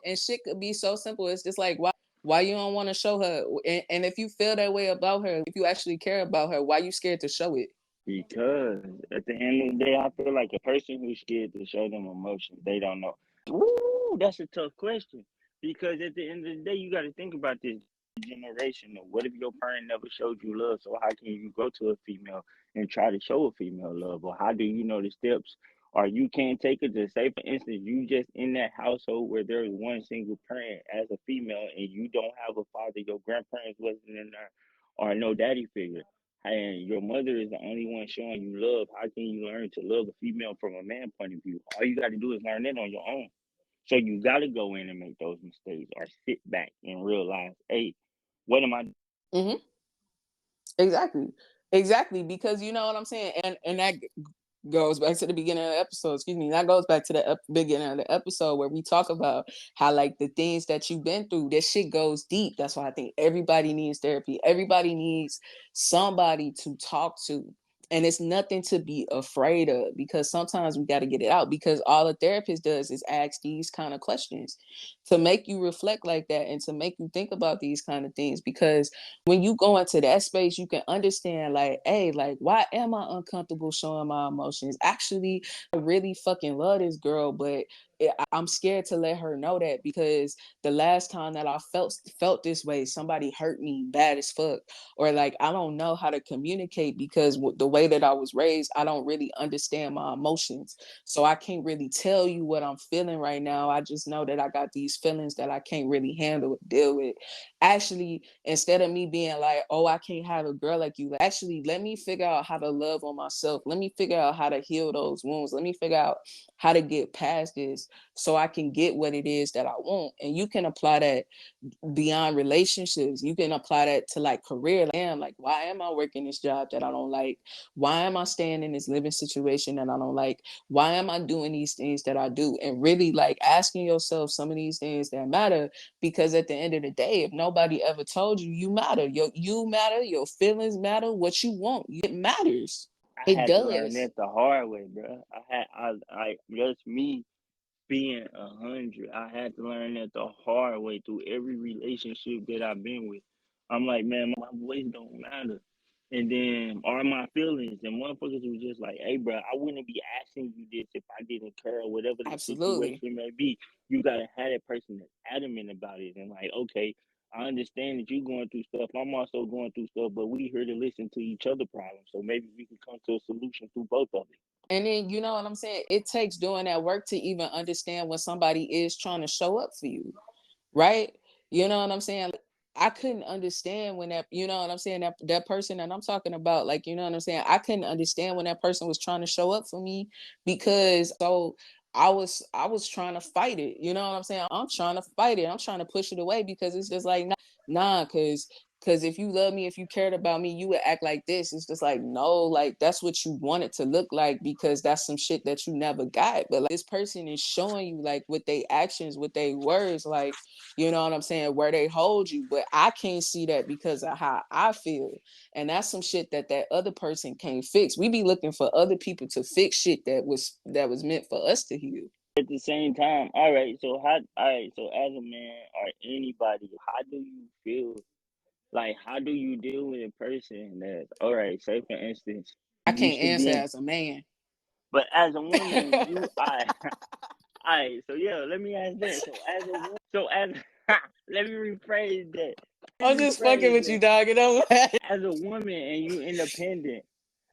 and shit could be so simple. It's just like why you don't want to show her, and if you feel that way about her, if you actually care about her, why you scared to show it?
Because at the end of the day, I feel like a person who's scared to show them emotion, they don't know. Ooh, that's a tough question. Because at the end of the day, you got to think about this generation. What if your parent never showed you love? So how can you go to a female and try to show a female love? Or how do you know the steps? Or you can't take it to say, for instance, you just in that household where there is one single parent as a female and you don't have a father, your grandparents wasn't in there, or no daddy figure and your mother is the only one showing you love, how can you learn to love a female from a man point of view? All you got to do is learn that on your own. So you got to go in and make those mistakes or sit back and realize, hey, what am I doing?
Mm-hmm. Exactly, because you know what I'm saying, and that goes back to the beginning of the episode. Excuse me, that goes back to the beginning of the episode where we talk about how like the things that you've been through, that shit goes deep. That's why I think everybody needs therapy. Everybody needs somebody to talk to. And it's nothing to be afraid of, because sometimes we got to get it out, because all a therapist does is ask these kind of questions to make you reflect like that and to make you think about these kind of things. Because when you go into that space, you can understand like, hey, like, why am I uncomfortable showing my emotions? Actually, I really fucking love this girl, but I'm scared to let her know that, because the last time that I felt this way, somebody hurt me bad as fuck. Or like, I don't know how to communicate, because the way that I was raised, I don't really understand my emotions. So I can't really tell you what I'm feeling right now. I just know that I got these feelings that I can't really handle, deal with. Actually, instead of me being like, oh, I can't have a girl like you, actually, let me figure out how to love on myself. Let me figure out how to heal those wounds. Let me figure out how to get past this so I can get what it is that I want. And you can apply that beyond relationships. You can apply that to like career. Like, why am I working this job that I don't like? Why am I staying in this living situation that I don't like? Why am I doing these things that I do? And really like asking yourself some of these things that matter, because at the end of the day, if nobody ever told you, you matter. You matter, your feelings matter, what you want, it matters.
I
It
had to learn
does.
that the hard way, bro. I just me being 100. I had to learn that the hard way through every relationship that I've been with. I'm like, man, my voice don't matter. And then are my feelings. And motherfuckers was just like, hey, bro, I wouldn't be asking you this if I didn't care, or whatever the
Absolutely.
situation may be. You gotta have that person that's adamant about it and like, okay, I understand that you're going through stuff. I'm also going through stuff, but we here to listen to each other problems. So maybe we can come to a solution through both of it.
And then, you know what I'm saying? It takes doing that work to even understand when somebody is trying to show up for you, right? You know what I'm saying? I couldn't understand when that, you know what I'm saying, that person that I'm talking about, like, you know what I'm saying? I couldn't understand when that person was trying to show up for me, because so I was trying to fight it. You know what I'm saying? I'm trying to fight it. I'm trying to push it away, because it's just like, nah, because if you love me, if you cared about me, you would act like this. It's just like, no, like that's what you want it to look like, because that's some shit that you never got. But like, this person is showing you like with their actions, with their words, like, you know what I'm saying, where they hold you. But I can't see that because of how I feel. And that's some shit that that other person can't fix. We be looking for other people to fix shit that was meant for us to heal.
At the same time, all right, so as a man or anybody, how do you feel, like how do you deal with a person that's, all right, say for instance,
I
you
can't
used to
answer
being,
as a man.
but as a woman, I so yeah, let me ask that. So as let me rephrase that. Let
I'm
me
just fucking
rephrase
with you,
that.
dog. It don't matter.
As a woman and you independent,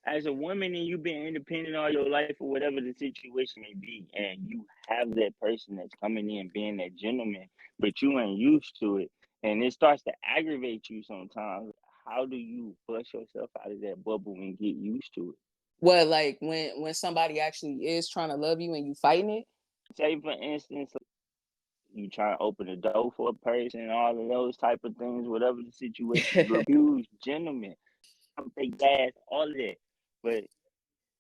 as a woman and you been independent all your life or whatever the situation may be, and you have that person that's coming in being that gentleman, but you ain't used to it, and it starts to aggravate you sometimes. How do you bust yourself out of that bubble and get used to it?
What, like when somebody actually is trying to love you and you fighting it?
Say for instance, you try to open the door for a person, all of those type of things, whatever the situation, you're a huge gentleman. I'm take gas, all of that. But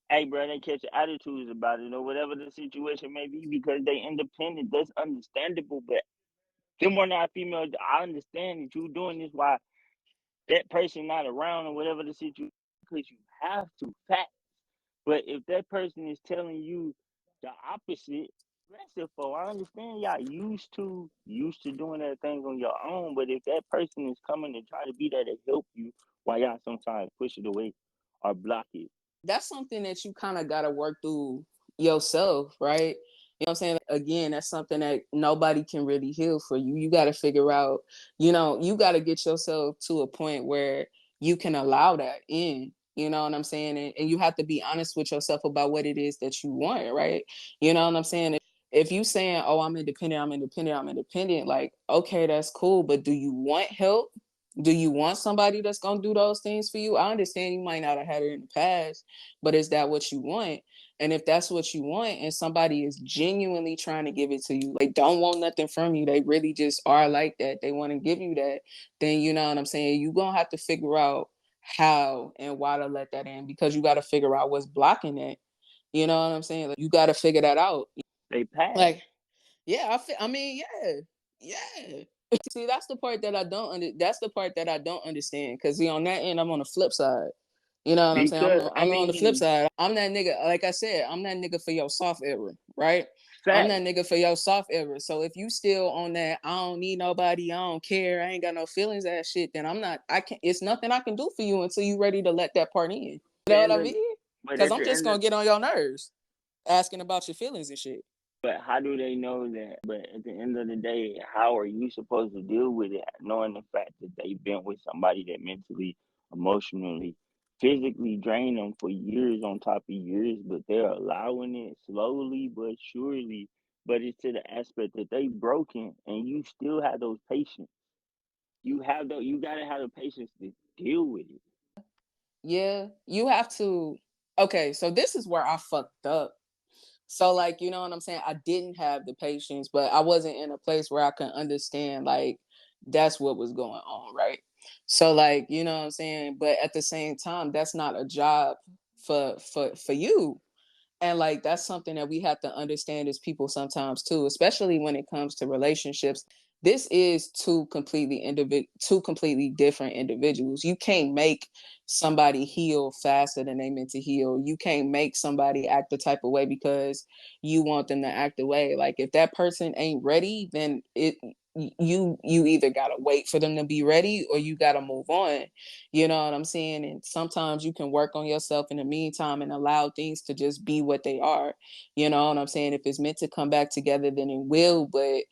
hey, bro, they catch attitudes about it or whatever the situation may be because they independent. That's understandable. But them are not female. I understand that you doing this while that person not around or whatever the situation, because you have to. Fact. But if that person is telling you the opposite, aggressive for, I understand y'all used to doing that thing on your own. But if that person is coming to try to be there to help you, why y'all sometimes push it away or block it?
That's something that you kind of got to work through yourself, right? You know what I'm saying? Again, that's something that nobody can really heal for you. You got to figure out, you got to get yourself to a point where you can allow that in. You know what I'm saying? And you have to be honest with yourself about what it is that you want, right? You know what I'm saying? If you saying, oh, I'm independent, like, okay, that's cool. But do you want help? Do you want somebody that's going to do those things for you? I understand you might not have had it in the past, but is that what you want? And if that's what you want and somebody is genuinely trying to give it to you, they don't want nothing from you, they really just are like that, they want to give you that, then you know what I'm saying, you're going to have to figure out how and why to let that in, because you got to figure out what's blocking it. You know what I'm saying? Like, you got to figure that out.
They pass.
Like, yeah, I mean, yeah, yeah. See, that's the part that I don't understand. Because on that end, I'm on the flip side. You know what I'm saying?
Because I
I'm on the flip
mean,
side. I'm that nigga. Like I said, I'm that nigga for your soft era, right? I'm
fact.
that nigga for your soft era. So if you still on that, I don't need nobody, I don't care, I ain't got no feelings, that shit, then I'm not. I can't. It's nothing I can do for you until you ready to let that part in. You know what I mean?
But
Because
at
I'm
the
just
end of
gonna get on your nerves, asking about your feelings and shit.
But how do they know that? But at the end of the day, how are you supposed to deal with it, knowing the fact that they've been with somebody that mentally, emotionally, physically drained them for years on top of years, but they're allowing it slowly but surely. But it's to the aspect that they broken, and you still have those patience. You gotta have the patience to deal with it.
Yeah, you have to. Okay, so this is where I fucked up. So, like, you know what I'm saying? I didn't have the patience, but I wasn't in a place where I could understand, like, that's what was going on, right? So, like, you know what I'm saying? But at the same time, that's not a job for you. And like that's something that we have to understand as people sometimes too, especially when it comes to relationships. This is two completely different individuals. You can't make somebody heal faster than they meant to heal. You can't make somebody act the type of way because you want them to act the way. Like if that person ain't ready, then you either gotta wait for them to be ready or you gotta move on. You know what I'm saying? And sometimes you can work on yourself in the meantime and allow things to just be what they are. You know what I'm saying? If it's meant to come back together, then it will. But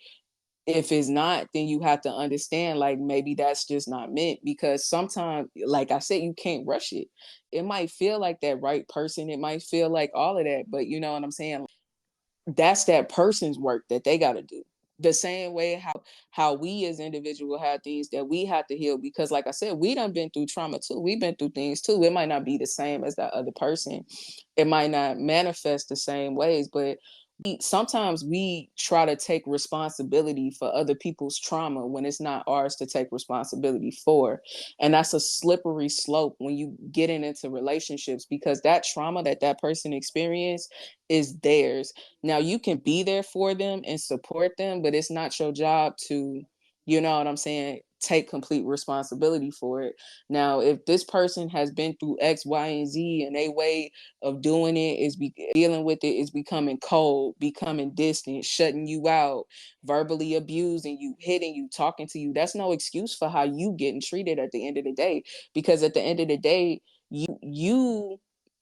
if it's not, then you have to understand, like, maybe that's just not meant because sometimes, like I said, you can't rush it. It might feel like that right person, it might feel like all of that, but you know what I'm saying? That's that person's work that they got to do. The same way how we as individuals have things that we have to heal because like I said, we done been through trauma too. We've been through things too. It might not be the same as that other person. It might not manifest the same ways, but sometimes we try to take responsibility for other people's trauma when it's not ours to take responsibility for. And that's a slippery slope when you get into relationships because that trauma that that person experienced is theirs. Now you can be there for them and support them, but it's not your job to, you know what I'm saying, take complete responsibility for it. Now, if this person has been through X, Y, and Z and they way of doing it is dealing with it is becoming cold, becoming distant, shutting you out, verbally abusing you, hitting you, talking to you, that's no excuse for how you getting treated at the end of the day. Because at the end of the day, you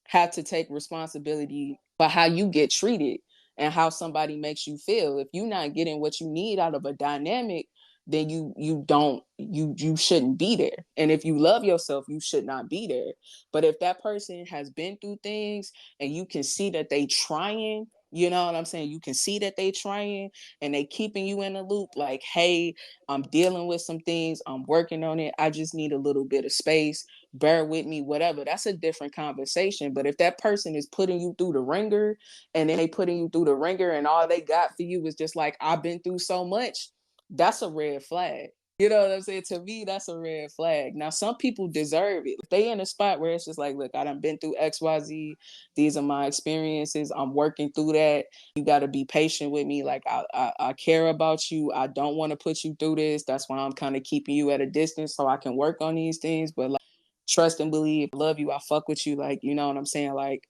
have to take responsibility for how you get treated and how somebody makes you feel. If you're not getting what you need out of a dynamic, then you shouldn't be there. And if you love yourself, you should not be there. But if that person has been through things and you can see that they trying, you know what I'm saying? You can see that they trying and they keeping you in the loop like, hey, I'm dealing with some things, I'm working on it, I just need a little bit of space, bear with me, whatever. That's a different conversation. But if that person is putting you through the ringer and then they putting you through the ringer and all they got for you is just like, I've been through so much, that's a red flag. You know what I'm saying? To me, that's a red flag. Now, some people deserve it. If they in a spot where it's just like, look, I done been through XYZ. These are my experiences. I'm working through that. You got to be patient with me. Like, I care about you. I don't want to put you through this. That's why I'm kind of keeping you at a distance so I can work on these things. But like, trust and believe, love you. I fuck with you. Like, you know what I'm saying? Like,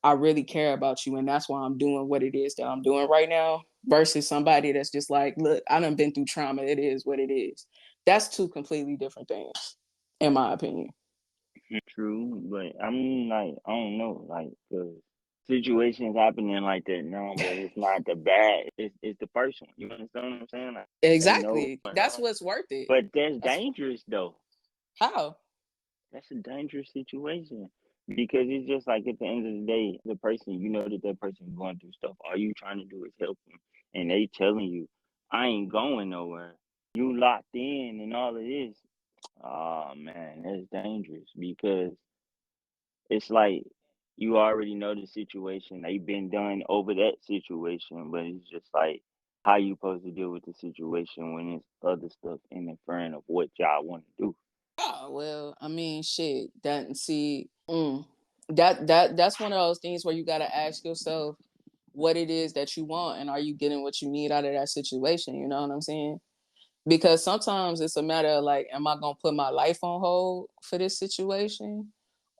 I really care about you. And that's why I'm doing what it is that I'm doing right now versus somebody that's just like, look, I done been through trauma. It is what it is. That's two completely different things, in my opinion.
True, but I mean, like, I don't know, like, cause situations happening like that now, but it's not the bad, it's the first one. You understand what I'm saying? Like, they know
Exactly.
what's going
That's
on,
what's worth it.
but that's
That's
dangerous though.
how.
That's a dangerous situation because it's just like at the end of the day, the person, you know that that person going through stuff. All you trying to do is help them, and they telling you, "I ain't going nowhere." You locked in and all of this. Oh man, that's dangerous because it's like you already know the situation. They've been done over that situation, but it's just like how you supposed to deal with the situation when it's other stuff interfering of what y'all want to do.
Oh, well, I mean, shit. That see, that's one of those things where you gotta ask yourself what it is that you want and are you getting what you need out of that situation? You know what I'm saying? Because sometimes it's a matter of like, am I gonna put my life on hold for this situation?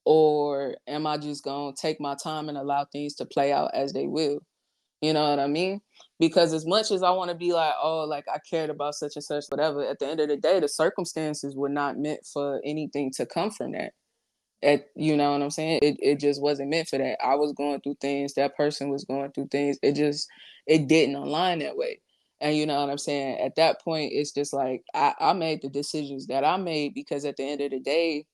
or am I just gonna take my time and allow things to play out as they will? You know what I mean? Because as much as I want to be like, oh, like I cared about such and such, whatever, at the end of the day, the circumstances were not meant for anything to come from that. You know what I'm saying? It just wasn't meant for that. I was going through things, that person was going through things. It didn't align that way. And you know what I'm saying? At that point, it's just like I made the decisions that I made because at the end of the day,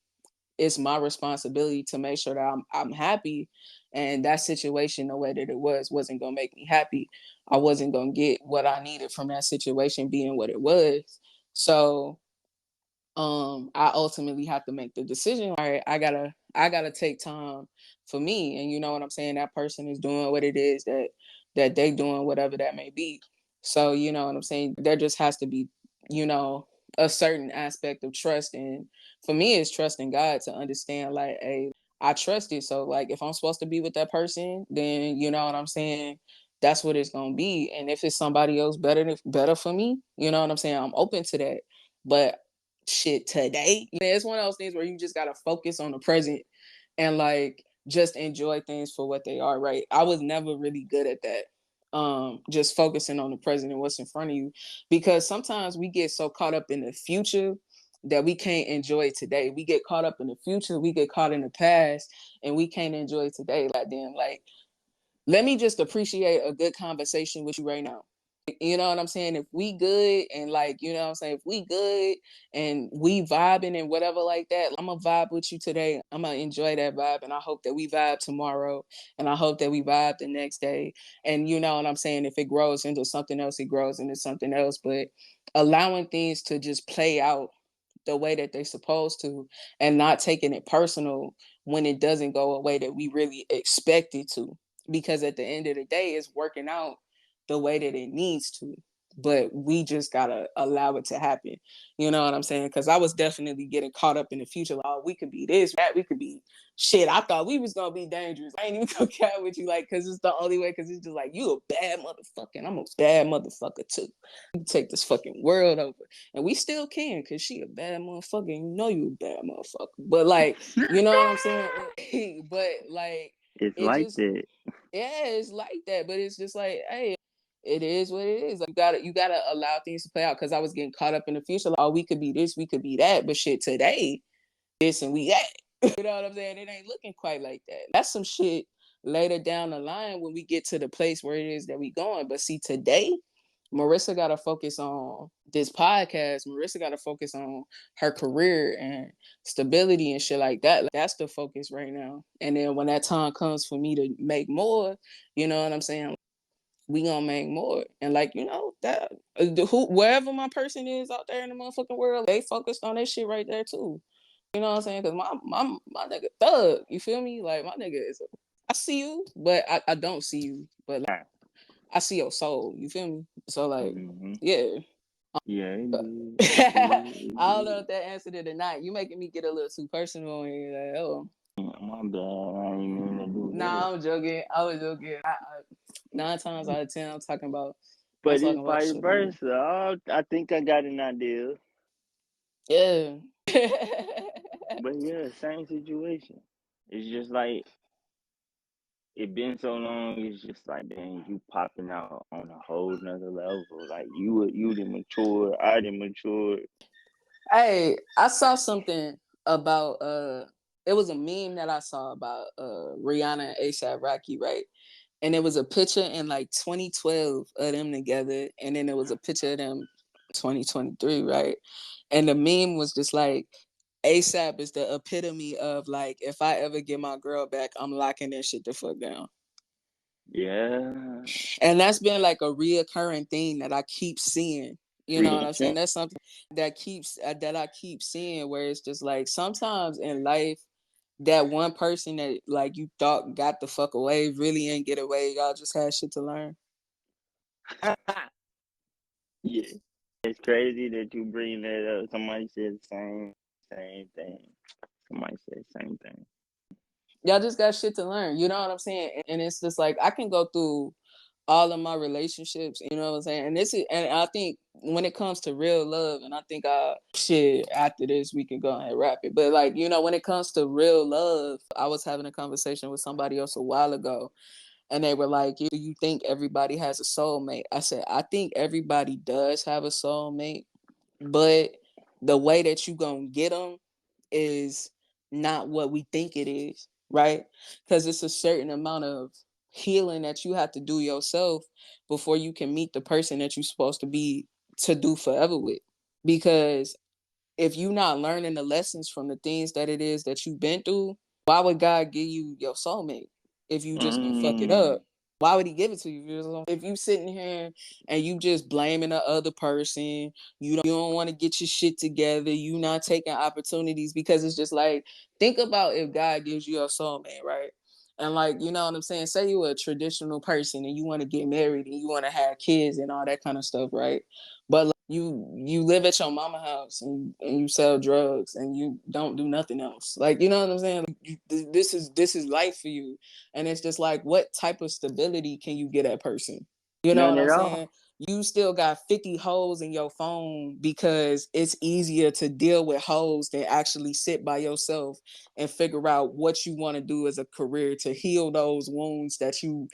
it's my responsibility to make sure that I'm happy. And that situation, the way that it wasn't gonna make me happy. I wasn't gonna get what I needed from that situation being what it was. So I ultimately have to make the decision. All right, I gotta take time for me. And you know what I'm saying? That person is doing what it is that they doing, whatever that may be. So you know what I'm saying? There just has to be, you know, a certain aspect of trust. And for me, it's trusting God to understand, like, hey, I trust it. So like if I'm supposed to be with that person, then you know what I'm saying? That's what it's gonna be. And if it's somebody else better for me, you know what I'm saying? I'm open to that. But shit, today, it's one of those things where you just gotta focus on the present and like just enjoy things for what they are, right? I was never really good at that. Just focusing on the present and what's in front of you, because sometimes we get so caught up in the future that we can't enjoy today. We get caught up in the future, we get caught in the past, and we can't enjoy today. Like, damn, like, let me just appreciate a good conversation with you right now. You know what I'm saying? If we good and like, you know what I'm saying? If we good and we vibing and whatever like that, I'm gonna vibe with you today. I'm gonna enjoy that vibe. And I hope that we vibe tomorrow. And I hope that we vibe the next day. And you know what I'm saying? If it grows into something else, it grows into something else. But allowing things to just play out the way that they're supposed to and not taking it personal when it doesn't go a way that we really expect it to. Because at the end of the day, it's working out the way that it needs to. But we just gotta allow it to happen. You know what I'm saying? Because I was definitely getting caught up in the future. Like, oh, we could be this, that, we could be shit. I thought we was gonna be dangerous. I ain't even gonna care with you, like, because it's the only way. Because it's just like, you a bad motherfucker, and I'm a bad motherfucker too. You take this fucking world over, and we still can, because she a bad motherfucker, and you know you a bad motherfucker. But like, you know what I'm saying? But like,
It's
it
like
just,
that.
yeah, it's like that. But it's just like, hey, it is what it is. Like, you gotta allow things to play out. Because I was getting caught up in the future. Like, oh, we could be this, we could be that. But shit, today, this and we that. You know what I'm saying? It ain't looking quite like that. That's some shit later down the line when we get to the place where it is that we going. But see, today, Marissa got to focus on this podcast. Marissa got to focus on her career and stability and shit like that. Like, that's the focus right now. And then when that time comes for me to make more, you know what I'm saying? We gonna make more. And like, you know, that wherever my person is out there in the motherfucking world, they focused on that shit right there too. You know what I'm saying? Because my nigga thug, you feel me? Like, my nigga I see you, but I don't see you. But like, I see your soul. You feel me? So like,
Mm-hmm.
yeah.
Yeah, it is. It
I
is.
don't know if that answered it or not. You making me get a little too personal on here. Like, oh,
My bad. I ain't mean to do that.
nah, I'm joking. I was joking. 9 times out of 10, I'm
But
talking
it's
about
vice
shit.
versa. I think I got an idea.
Yeah.
But yeah, same situation. It's just like it been so long. It's just like, dang, you popping out on a whole nother level. Like you done matured. I done matured.
Hey, I saw something about it was a meme that I saw about Rihanna and ASAP Rocky, right? And it was a picture in like 2012 of them together, and then there was a picture of them 2023, right? And the meme was just like, ASAP is the epitome of like, if I ever get my girl back, I'm locking that shit the fuck down.
Yeah.
And that's been like a reoccurring thing that I keep seeing. You know what I'm saying?
Reaction.
That's something that I keep seeing, where it's just like sometimes in life, that one person that like you thought got the fuck away really ain't get away. Y'all just had shit to learn.
Yeah. It's crazy that you bring that up. Somebody said the same thing. Somebody said the same thing.
Y'all just got shit to learn. You know what I'm saying? And it's just like I can go through all of my relationships, you know what I'm saying? And I think when it comes to real love, and I think shit, after this we can go ahead and wrap it. But like, you know, when it comes to real love, I was having a conversation with somebody else a while ago, and they were like, do you think everybody has a soulmate? I said, I think everybody does have a soulmate, but the way that you gonna get them is not what we think it is, right? Because it's a certain amount of healing that you have to do yourself before you can meet the person that you're supposed to be to do forever with. Because if you're not learning the lessons from the things that it is that you've been through, why would God give you your soulmate if you just gonna fuck it up? Why would he give it to you? If you sitting here and you just blaming the other person, you don't want to get your shit together, you not taking opportunities, because it's just like, think about if God gives you a soulmate, right? And like, you know what I'm saying? Say you're a traditional person and you want to get married and you want to have kids and all that kind of stuff, right? But like, you live at your mama house and you sell drugs and you don't do nothing else. Like, you know what I'm saying? Like, this is life for you. And it's just like, what type of stability can you get at person? You know
None
what I'm
at
saying?
all.
You still got 50 holes in your phone because it's easier to deal with holes than actually sit by yourself and figure out what you want to do as a career to heal those wounds that you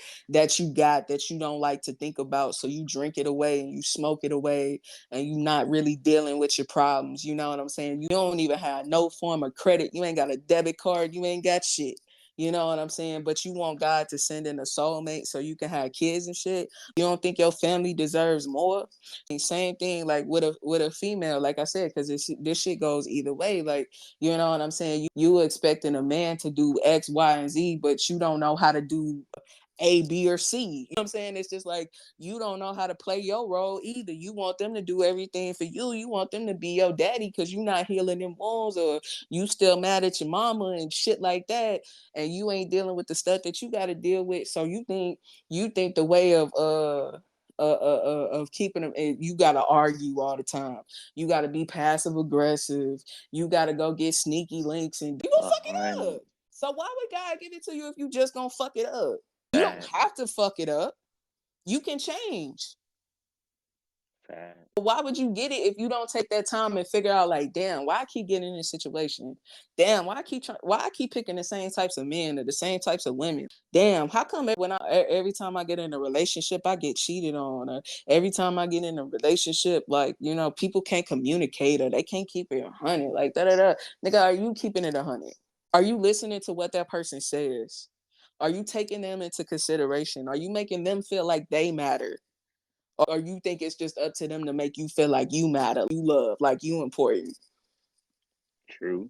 got that you don't like to think about. So you drink it away and you smoke it away and you not really dealing with your problems. You know what I'm saying? You don't even have no form of credit. You ain't got a debit card. You ain't got shit. You know what I'm saying? But you want God to send in a soulmate so you can have kids and shit. You don't think your family deserves more? And same thing like with a female, like I said, because this shit goes either way. Like, you know what I'm saying? You expecting a man to do X, Y, and Z, but you don't know how to do A, B, or C. You know what I'm saying? It's just like, you don't know how to play your role either. You want them to do everything for you. You want them to be your daddy because you're not healing them wounds, or you still mad at your mama and shit like that, and you ain't dealing with the stuff that you got to deal with. So you think the way of keeping them, you got to argue all the time. You got to be passive aggressive. You got to go get sneaky links and you gonna fuck it up. So why would God give it to you if you just gonna fuck it up? You don't have to fuck it up. You can change. Why would you get it if you don't take that time and figure out, like, damn, why I keep getting in this situation? Damn, why I keep picking the same types of men or the same types of women? Damn, how come every time I get in a relationship I get cheated on, or every time I get in a relationship, like, you know, people can't communicate or they can't keep it 100, like da da da. Nigga, are you keeping it 100? Are you listening to what that person says? Are you taking them into consideration? Are you making them feel like they matter? Or you think it's just up to them to make you feel like you matter, you love, like you important?
True.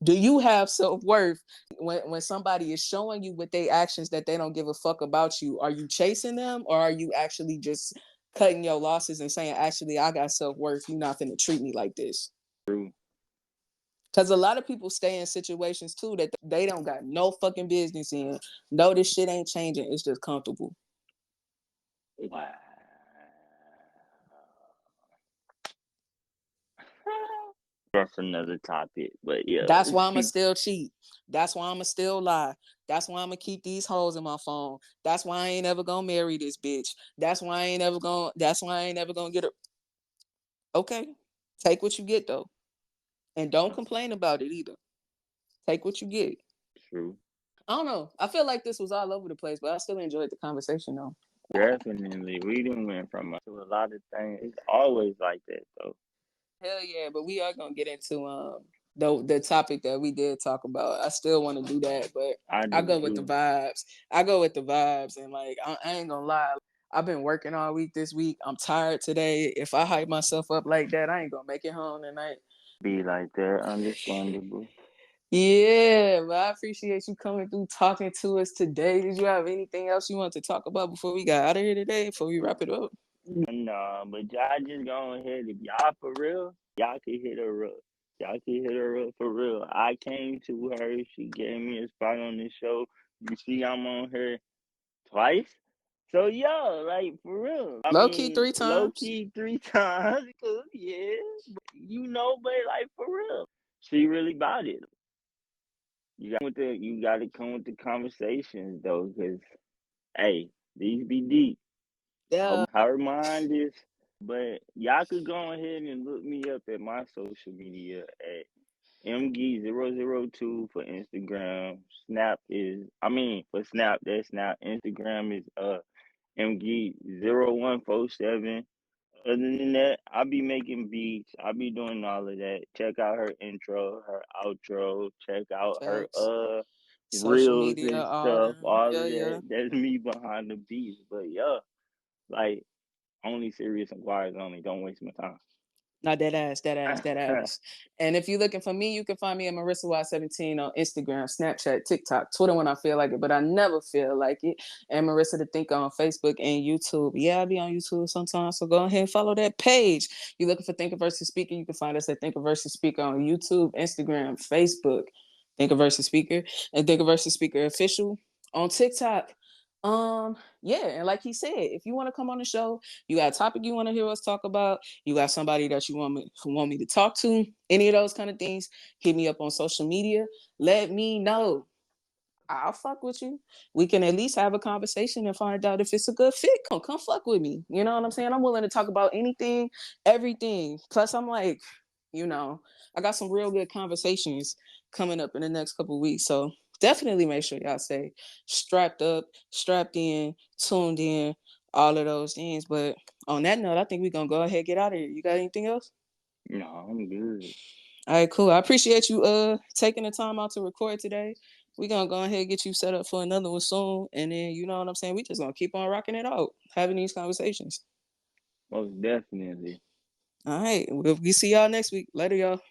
Do you have self-worth when somebody is showing you with their actions that they don't give a fuck about you? Are you chasing them, or are you actually just cutting your losses and saying, actually, I got self-worth, you're not finna treat me like this?
True.
Because a lot of people stay in situations too that they don't got no fucking business in. No, this shit ain't changing, it's just comfortable.
Wow. That's another topic, but yeah.
That's why I'ma still cheat. That's why I'ma still lie. That's why I'ma keep these hoes in my phone. That's why I ain't ever gonna marry this bitch. That's why I ain't ever gonna get her. Okay. Take what you get though. And don't complain about it either. Take what you get.
True.
I don't know. I feel like this was all over the place, but I still enjoyed the conversation though.
Definitely. We done went from to a lot of things. It's always like that though.
Hell yeah, but we are gonna get into the topic that we did talk about. I still want to do that, but
I
I
do
go with the
too.
vibes. I go with the vibes, and like I ain't gonna lie. I've been working all week this week. I'm tired today. If I hype myself up like that, I ain't gonna make it home tonight.
Be like that, understandable.
Yeah, but I appreciate you coming through talking to us today. Did you have anything else you want to talk about before we got out of here today? Before we wrap it up?
Nah, but y'all just go ahead. If y'all for real, y'all can hit her up. Y'all can hit her up for real. I came to her. She gave me a spot on this show. You see, I'm on her twice. So yo, like for real. I
Low key
mean,
3 times.
low key 3 times. Cause yeah, but like for real, she really about it. You got to come with the conversations though, cause hey, these be deep.
Yeah.
Her mind is. But y'all could go ahead and look me up at my social media at MG002 for Instagram. Snap is, I mean, for Snap, that's Snap. Instagram is MG0147. Other than that, I'll be making beats. I'll be doing all of that. Check out her intro, her outro. Check out her
Facts. Social
reels
media,
and
all
stuff.
them.
All of
Yeah, yeah.
that. That's me behind the beats. But yeah, like only serious inquiries only. Don't waste my time.
Not that ass, that ass, that ass. And if you're looking for me, you can find me at Marissa Y17 on Instagram, Snapchat, TikTok, Twitter when I feel like it, but I never feel like it. And Marissa the Thinker on Facebook and YouTube. Yeah, I'll be on YouTube sometimes, so go ahead and follow that page. You're looking for Thinker versus Speaker, you can find us at Thinker versus Speaker on YouTube, Instagram, Facebook, Thinker versus Speaker, and Thinker versus Speaker official on TikTok. Yeah, and like he said, if you want to come on the show, you got a topic you want to hear us talk about, you got somebody that you want me to talk to, any of those kind of things, hit me up on social media. Let me know. I'll fuck with you. We can at least have a conversation and find out if it's a good fit. Come fuck with me. You know what I'm saying? I'm willing to talk about anything, everything. Plus, I'm like, I got some real good conversations coming up in the next couple of weeks. So definitely make sure y'all stay strapped up, strapped in, tuned in, all of those things. But on that note, I think we're gonna go ahead and get out of here. You got anything else?
No, I'm good.
All right, cool. I appreciate you taking the time out to record today. We're gonna go ahead and get you set up for another one soon. And then you know what I'm saying? We just gonna keep on rocking it out, having these conversations.
Most definitely.
All right. We see y'all next week. Later, y'all.